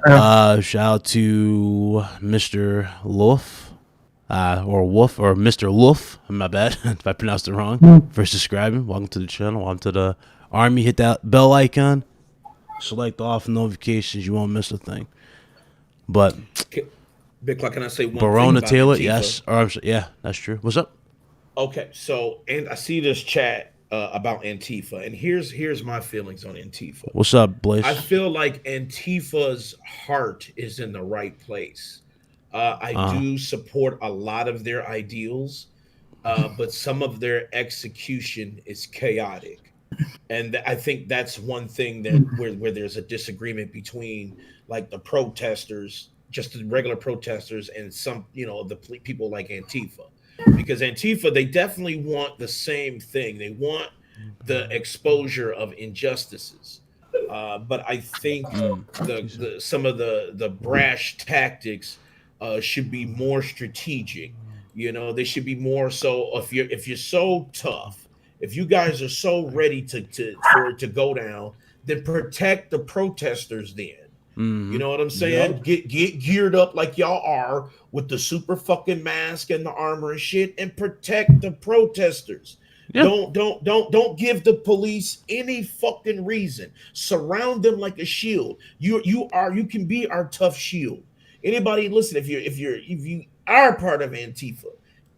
Shout out to Mr. Wolf, or Mr. Wolf. My bad if I pronounced it wrong. For subscribing. Welcome to the channel. Welcome to the army. Hit that bell icon. Select off notifications. You won't miss a thing. But Big Clock, can I say one Barona thing Taylor, Antifa? yes. Yeah, that's true. What's up? Okay, so and I see this chat about Antifa, and here's my feelings on Antifa. What's up, Blaze? I feel like Antifa's heart is in the right place. I do support a lot of their ideals, but some of their execution is chaotic. And I think that's one thing that where there's a disagreement between like the protesters, just the regular protesters, and some, the people like Antifa. Because Antifa, they definitely want the same thing. They want the exposure of injustices. But I think some of the brash tactics should be more strategic. They should be more so. If you're so tough, if you guys are so ready for it to go down, then protect the protesters then. Mm-hmm. You know what I'm saying? Yep. Get geared up like y'all are with the super fucking mask and the armor and shit, and protect the protesters. Yep. Don't give the police any fucking reason. Surround them like a shield. You can be our tough shield. Anybody listen, if you are part of Antifa,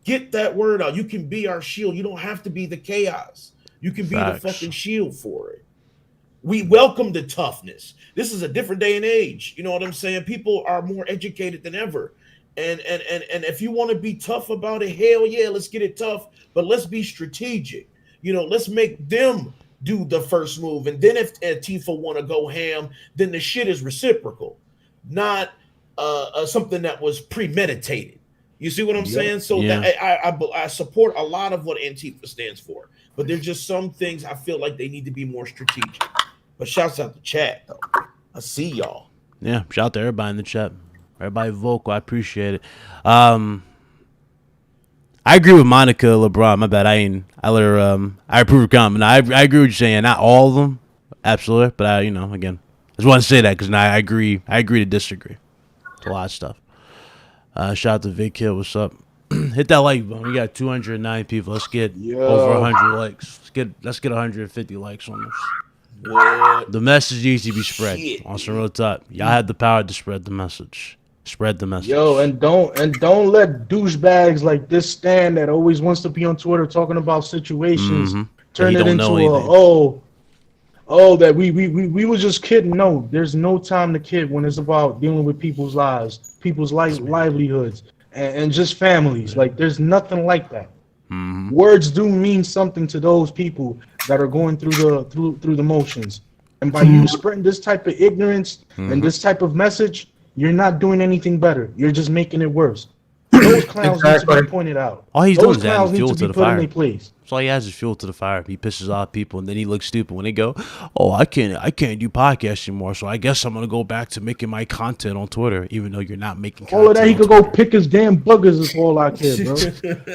get that word out. You can be our shield. You don't have to be the chaos. You can be the fucking shield for it. We welcome the toughness. This is a different day and age. You know what I'm saying? People are more educated than ever. And if you want to be tough about it, hell yeah, let's get it tough. But let's be strategic. Let's make them do the first move. And then if Antifa want to go ham, then the shit is reciprocal, not something that was premeditated. You see what I'm saying? So Yeah. that I support a lot of what Antifa stands for, but there's just some things I feel like they need to be more strategic. But shouts out to chat though. I see y'all. Yeah, shout out to everybody in the chat. Everybody vocal. I appreciate it. I agree with Monica LeBron. My bad. I let her. I approve her comment. I agree with you saying not all of them, absolutely. But again, I just want to say that because I agree. I agree to disagree. It's a lot of stuff. Shout out to Vic Hill. What's up? Hit that like button. We got 209 people. Let's get over 100 likes. Let's get 150 likes on this. What? The message needs to be spread. Shit. On some real top. Y'all have the power to spread the message. Spread the message. Yo, and don't let douchebags like this Stan that always wants to be on Twitter talking about situations turn it into that we were just kidding. No, there's no time to kid when it's about dealing with people's lives, people's livelihoods, and just families. Like there's nothing like that. Words do mean something to those people that are going through the motions, and by you spreading this type of ignorance and this type of message, you're not doing anything better. You're just making it worse. Those clowns need to be pointed out. All he's Those doing is clowns adding need fuel to to be the put in fire. their place. That's all he has is fuel to the fire. He pisses off people, and then he looks stupid when they go, "Oh, I can't do podcasts anymore. So I guess I'm gonna go back to making my content on Twitter, even though you're not making content." All of that, he on could Twitter. go pick his damn buggers. Is all I care, bro.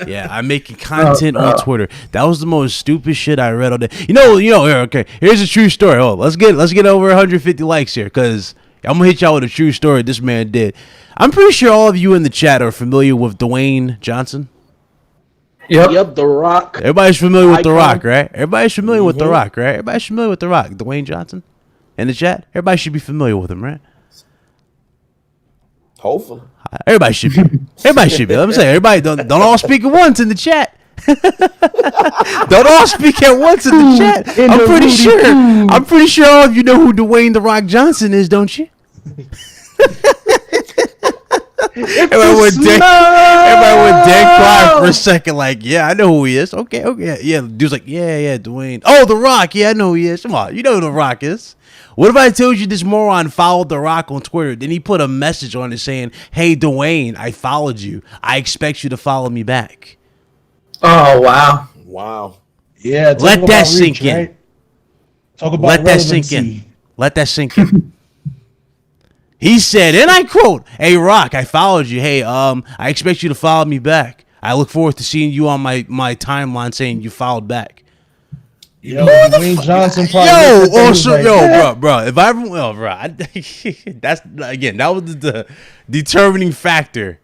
Yeah, I'm making content on Twitter. That was the most stupid shit I read all day. Okay. Here's a true story. Oh, let's get over 150 likes here, cause I'm gonna hit y'all with a true story this man did. I'm pretty sure all of you in the chat are familiar with Dwayne Johnson. Yep, The Rock. Everybody's familiar with The Icon. Rock, right? Everybody's familiar with The Rock, right? Everybody's familiar with The Rock. Dwayne Johnson in the chat. Everybody should be familiar with him, right? Hopefully. Everybody should be. Everybody should be. Let me say, everybody don't all speak at once in the chat. Don't all speak at once in the chat. I'm pretty sure all of you know who Dwayne The Rock Johnson is, don't you? Everybody went dead quiet for a second, like, yeah, I know who he is. Okay, yeah. Dude's like, yeah, Dwayne. Oh, The Rock, yeah, I know who he is. Come on, you know who The Rock is. What if I told you this moron followed The Rock on Twitter? Then he put a message on it saying, "Hey, Dwayne, I followed you. I expect you to follow me back." Oh, wow. Wow. Yeah, Let that sink in. Right? Talk about Let that sink in. Let that sink in. He said, and I quote, "Hey, Rock, I followed you. Hey, I expect you to follow me back. I look forward to seeing you on my timeline saying you followed back." Yo, Dwayne Johnson bro. If I ever, that was the determining factor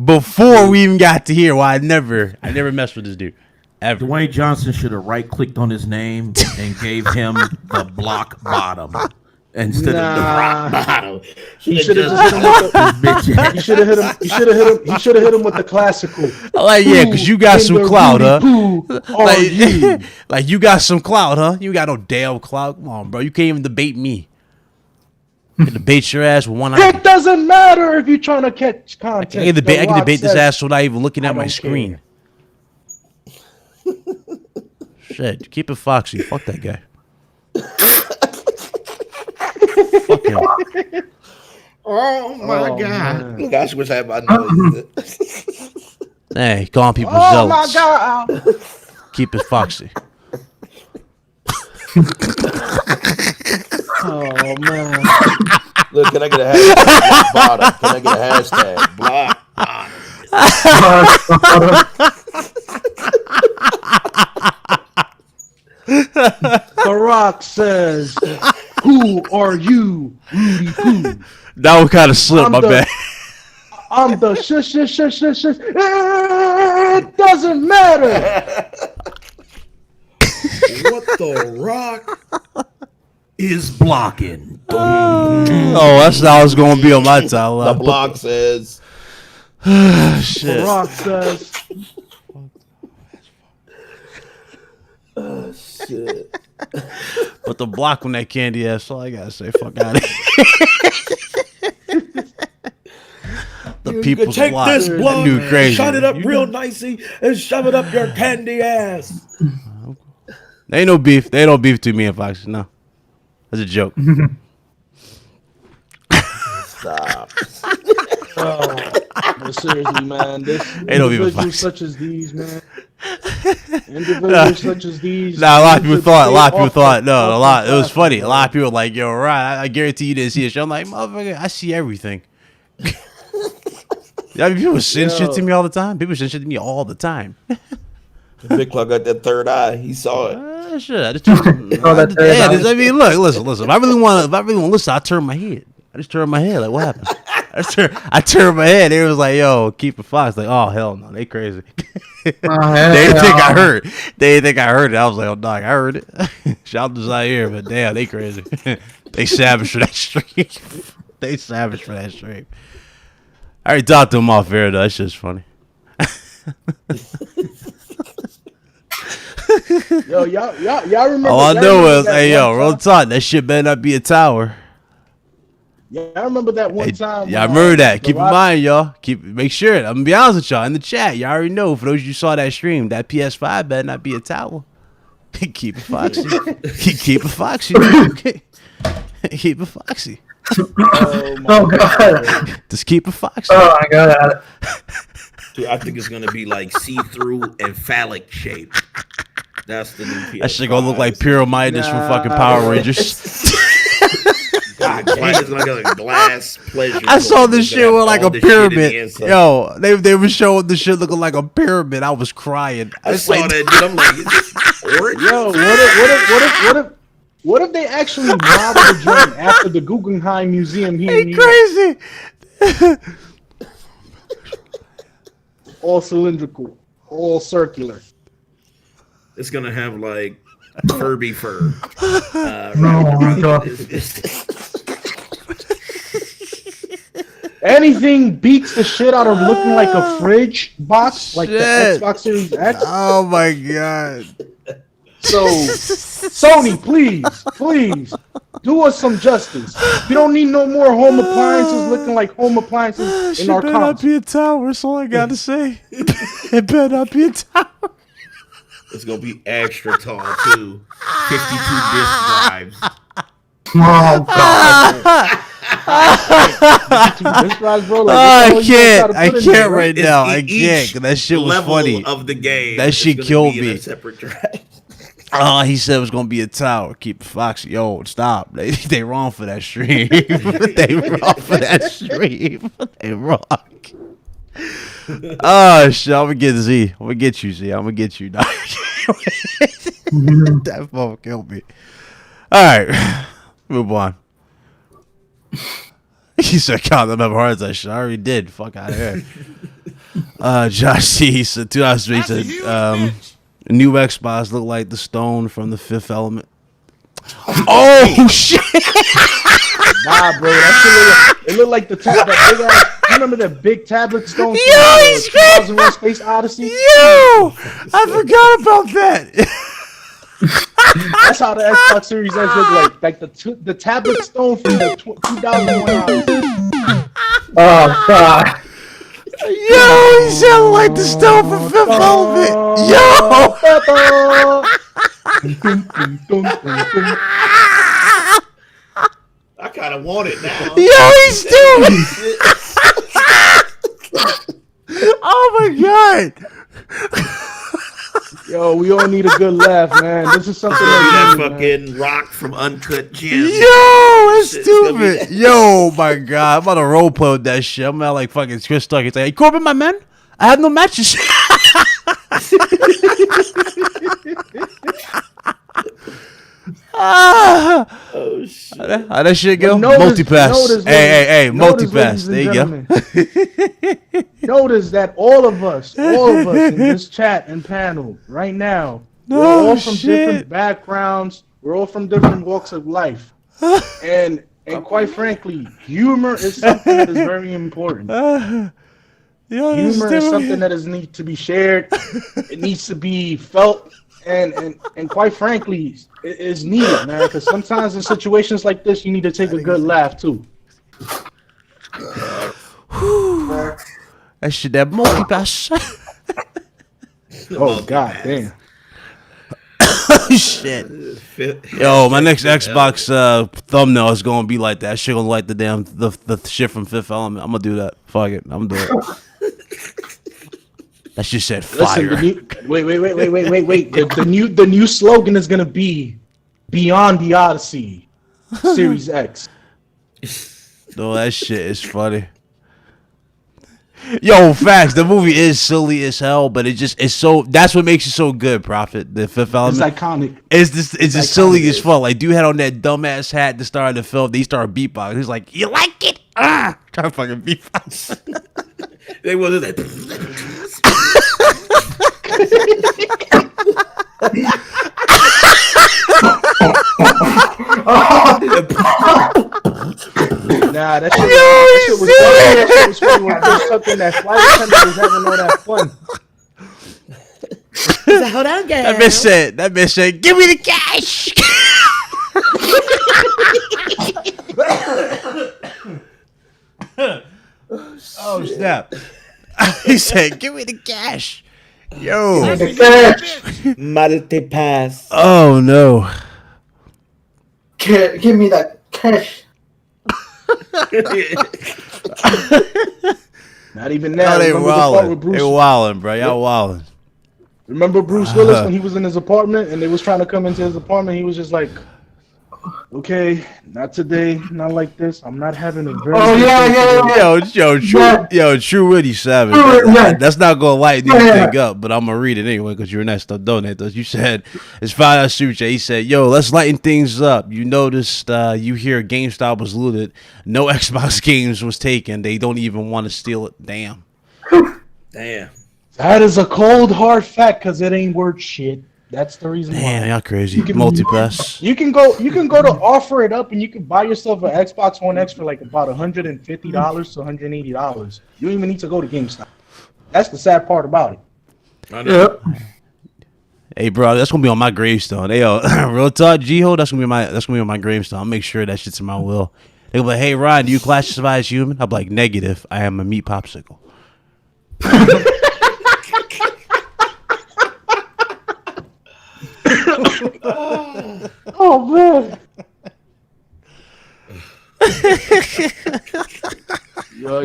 before we even got to here. Why I never messed with this dude. Ever. Dwayne Johnson should have right-clicked on his name and gave him the block bottom instead of the rock bottom. He should have hit him with the classical. Like, yeah, because you got some clout, huh? Like, you got some clout, huh? You got no damn clout. Come on, bro. You can't even debate me. You can debate your ass with one eye. It doesn't matter if you're trying to catch content. I can debate this ass without even looking at my screen. Shit, keep it foxy. Fuck that guy. Fuck him. Oh my God! Man. Look, I wish I had my noise. Hey, calling people Oh my zealots. God! Keep it foxy. Oh man! Look, can I get a hashtag? Block bottom. Can I get a hashtag? Block The Rock says, "Who are you, Rudy Poo?" That one kind of slipped, my bad. I'm the shush. It doesn't matter. What the Rock is blocking? Oh, that's how it's going to be on my The timeline. block says. The Shit. Rock says, Oh shit! But the block on that candy ass, all I got to say, fuck out of here. The people's Take block. this block, Dude, crazy. shut it up real nicey, and shove it up your candy ass. There ain't no beef. They don't beef to me and Fox. No. That's a joke. Stop. "Oh But seriously, man, this They don't even individuals fuck. such as these, man. Individuals such as these. Nah, a lot of people thought. It was off funny. the A lot of people were like, "Yo, right? I guarantee you didn't see it." I'm like, "Motherfucker, I see everything." Yeah, people send shit to me all the time. People send shit to me all the time. Big Claw got that third eye. He saw it. Shit. I just turned, I mean, look, listen. If I really want to listen, I turn my head. I just turned my head. Like, what happened? I turned my head. They was like, "Yo, keep it Fox." Like, oh hell no, they crazy. They didn't think I heard. They didn't think I heard it. I was like, "Oh dog, I heard it." Shout to Zaire, but damn, they crazy. They savage for that stream. They savage for that stream. I already talked to him off air though. That's just funny. Yo, y'all remember? All I y'all know remember is, that hey yo, one real time- talk. That shit better not be a tower. Yeah, I remember that one Hey, time. y'all remember that? the Keep in Rock- mind, y'all. Make sure. I'm gonna be honest with y'all in the chat. Y'all already know. For those of you who saw that stream, that PS5 better not be a tower. Keep it foxy. Keep it foxy. Keep it foxy. Oh God. Just keep it foxy. Oh my God. Dude, I think it's gonna be like see-through and phallic shape. That's the new PS5. That shit gonna look like Pyramidus from fucking Power Rangers. God, it's like a glass pleasure. I saw this shit with like a pyramid. Inside. Yo, they were showing the shit looking like a pyramid. I was crying. I was saw like, that dude. I'm like, is this orange? Yo, what if they actually robbed the joint after the Guggenheim Museum here in New York? crazy. All cylindrical, all circular. It's gonna have like Furby fur. Oh my God. Anything beats the shit out of looking like a fridge box, like the Shit. Xbox Series X. Oh my god. So, Sony, please, do us some justice. We don't need no more home appliances looking like home appliances in Shit our better not consoles. be a tower. That's all I gotta say. It better not be a tower. It's gonna be extra tall too. 52 disc drives. Oh God. This drive, bro, like, I that's all you gotta can't put in there, right It's now. I each can't. 'Cause that shit was level funny. of the game. That is shit gonna killed be in me. a separate drive. Oh, he said it was gonna be a tower. Keep it foxy. Yo, stop. They wrong for that stream. They wrong for that stream. They wrong. Oh shit! I'm gonna get Z. I'm gonna get you, Z. I'm gonna get you, dog. That phone killed me. All right, move on. He said, "God, I'm having a heart attack." Shit, I already did. Fuck out of here. Josh C. He said, 2003. He said, the new Xbox look like the stone from the Fifth Element. Oh shit! Nah, bro, that shit look like the that big ass. You remember that big tablet stone? Yo, he's great. 2001 Space Odyssey. Yo, I forgot about that. That's how the Xbox Series X look like the tablet stone from the 2001 Odyssey. Oh God. Yo, he sounded like the stone from Fifth Element. Yo. I kind of want it now. Yo, he's doing. Oh my god. Yo, we all need a good laugh, man. This is something That that fucking rock from Uncut Gems. Yo, that's Shit's gonna be- stupid. Yo, my god, I'm about to role play with that shit. I'm out like fucking Chris Stuck. It's like, hey, Corbin, my man, I have no matches. Oh shit. How that shit go? Notice- Multipass. notice, Hey, notice, multipass. ladies There and you go. notice that all of us in this chat and panel right now, we're Oh, all from shit. different backgrounds. We're all from different walks of life, and quite frankly, humor is something that is very important. Yo, Humor is something that needs to be shared. It needs to be felt, and quite frankly, it is needed, man. Because sometimes in situations like this, you need to take a good laugh too. that shit, that multipass. Oh God damn! Shit. Yo, my next Xbox thumbnail is gonna be like that. Shit gonna like the shit from Fifth Element. I'm gonna do that. Fuck it. I'm gonna do it. That shit said fire. Listen, wait. The new slogan is gonna be Beyond the Odyssey, Series X. No, that shit is funny. Yo, facts. The movie is silly as hell, but it's so. That's what makes it so good. Prophet, the Fifth Element. It's iconic. It's just silly as fuck. Like, dude had on that dumbass hat at the start of the film. They started beatbox. He's like, "You like it?" Trying to fucking beatbox. They wasn't that. Nah, that shit was funny. That shit was funny when there's something that flight attendant was having all that fun. So hold on, guys. That bitch said, "Give me the cash." Oh snap! He said, "Give me the cash." Yo. Malte pass. Oh no. Give me that cash. Not even that. No, they Remember wildin'. They wildin', bro. Y'all wildin'. Remember Bruce Willis when he was in his apartment and they was trying to come into his apartment? He was just like, "Okay, not today, not like this. I'm not having a very." Oh yeah. Yo, True Witty Savage. That's not gonna lighten anything up, but I'm gonna read it anyway because you're next to donate those. You said it's $5 super chat. He said, "Yo, let's lighten things up. You noticed you hear GameStop was looted. No Xbox games was taken. They don't even want to steal it. Damn." That is a cold hard fact because it ain't worth shit. That's the reason why. Damn, y'all crazy. Multipass. You can go to offer it up and you can buy yourself an Xbox One X for like about $150 to $180. You don't even need to go to GameStop. That's the sad part about it. Yep. Hey, bro, that's gonna be on my gravestone. Hey, yo, real talk, G-Ho, that's gonna be on my gravestone. I'll make sure that shit's in my will. They'll be like, "Hey, Ryan, do you classify as human?" I'll be like, "Negative. I am a meat popsicle." Oh man. Yo,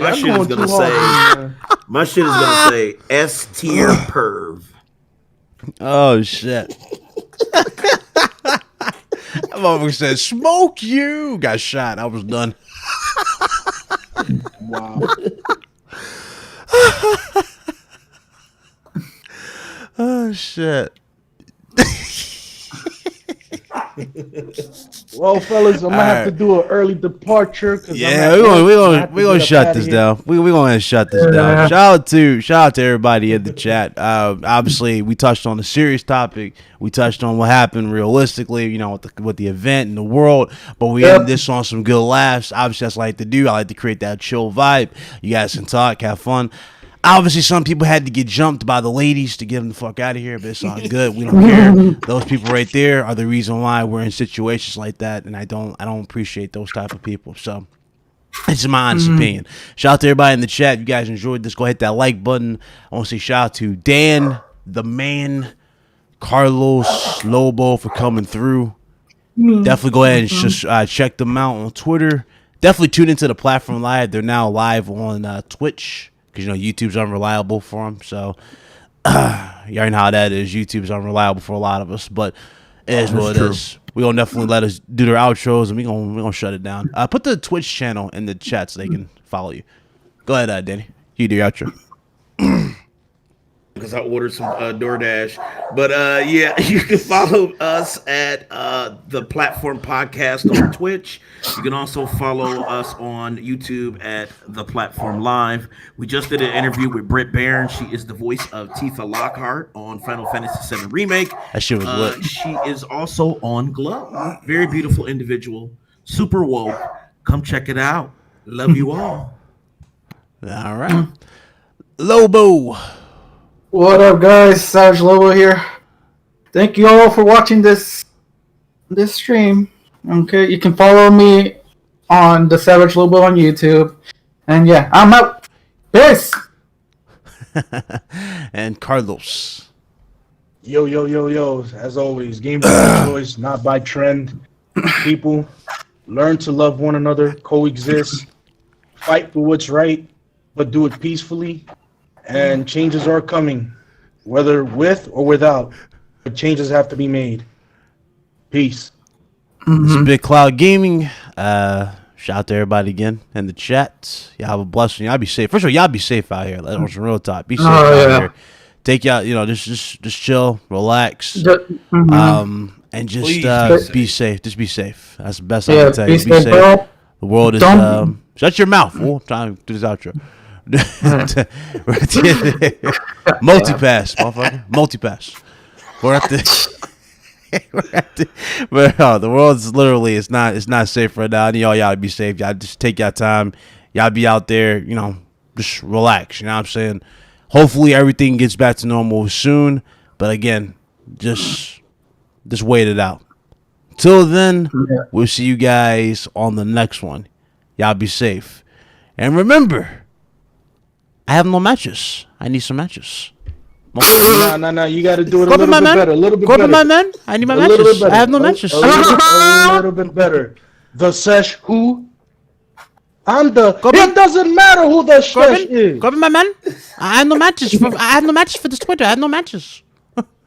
My shit is gonna say S tier perv. Oh shit. That motherfucker said, "Smoke you." Got shot. I was done. Wow. Oh shit. Well, fellas, I'm gonna have to do an early departure. Yeah, we're gonna shut this down. We're gonna shut this down. Shout out to everybody in the chat. Obviously, we touched on a serious topic. We touched on what happened realistically, you know, with the event and the world. But we ended this on some good laughs. Obviously, that's what I like to do. I like to create that chill vibe. You guys can talk, have fun. Obviously, some people had to get jumped by the ladies to get them the fuck out of here, but it's all good. We don't care. Those people right there are the reason why we're in situations like that, and I don't appreciate those type of people. So, it's my honest opinion. Shout out to everybody in the chat. If you guys enjoyed this, go hit that like button. I want to say shout out to Dan, the man, Carlos, Lobo for coming through. Definitely go ahead and just check them out on Twitter. Definitely tune into the platform live. They're now live on Twitch. Because, you know, YouTube's unreliable for them. So, you already know how that is. YouTube's unreliable for a lot of us. But it is what it is. We're going to definitely let us do their outros. And we're gonna shut it down. Put the Twitch channel in the chat so they can follow you. Go ahead, Danny. You do your outro. Because I ordered some DoorDash. But yeah, you can follow us at the Platform Podcast on Twitch. You can also follow us on YouTube at the Platform Live. We just did an interview with Britt Barron. She is the voice of Tifa Lockhart on Final Fantasy VII Remake. That shit was lit. She is also on Glow. Very beautiful individual. Super woke. Come check it out. Love you all. All right. Lobo. What up, guys? Savage Lobo here. Thank you all for watching this stream. Okay, you can follow me on the Savage Lobo on YouTube. And yeah, I'm out. Peace. And Carlos. Yo. As always, game by choice, not by trend. People, learn to love one another, coexist, fight for what's right, but do it peacefully. and changes are coming, whether with or without. But changes have to be made. Peace. This is Big Cloud Gaming. Shout out to everybody again in the chat. Y'all have a blessing. Y'all be safe. First of all, y'all be safe out here. Let's on some real talk. Be safe out here. Take y'all, just chill, relax, and just be safe. Just be safe. That's the best I can tell you. Be safe. Bro. The world is. Shut your mouth. I'm trying to do this outro. Multipass, motherfucker. Multipass. We're at the. But the world's literally it's not safe right now. Y'all to be safe. Y'all just take your time. Y'all be out there, just relax. You know what I'm saying? Hopefully everything gets back to normal soon. But again, just wait it out. Till then, we'll see you guys on the next one. Y'all be safe. And remember, I have no matches. I need some matches. No. You got to do it a little bit better. A little bit better. My man. I need my matches. I have no matches. A little bit better. The sesh who? It doesn't matter who the sesh is. Corbin, my man. I have no matches. I have no matches for this Twitter. I have no matches.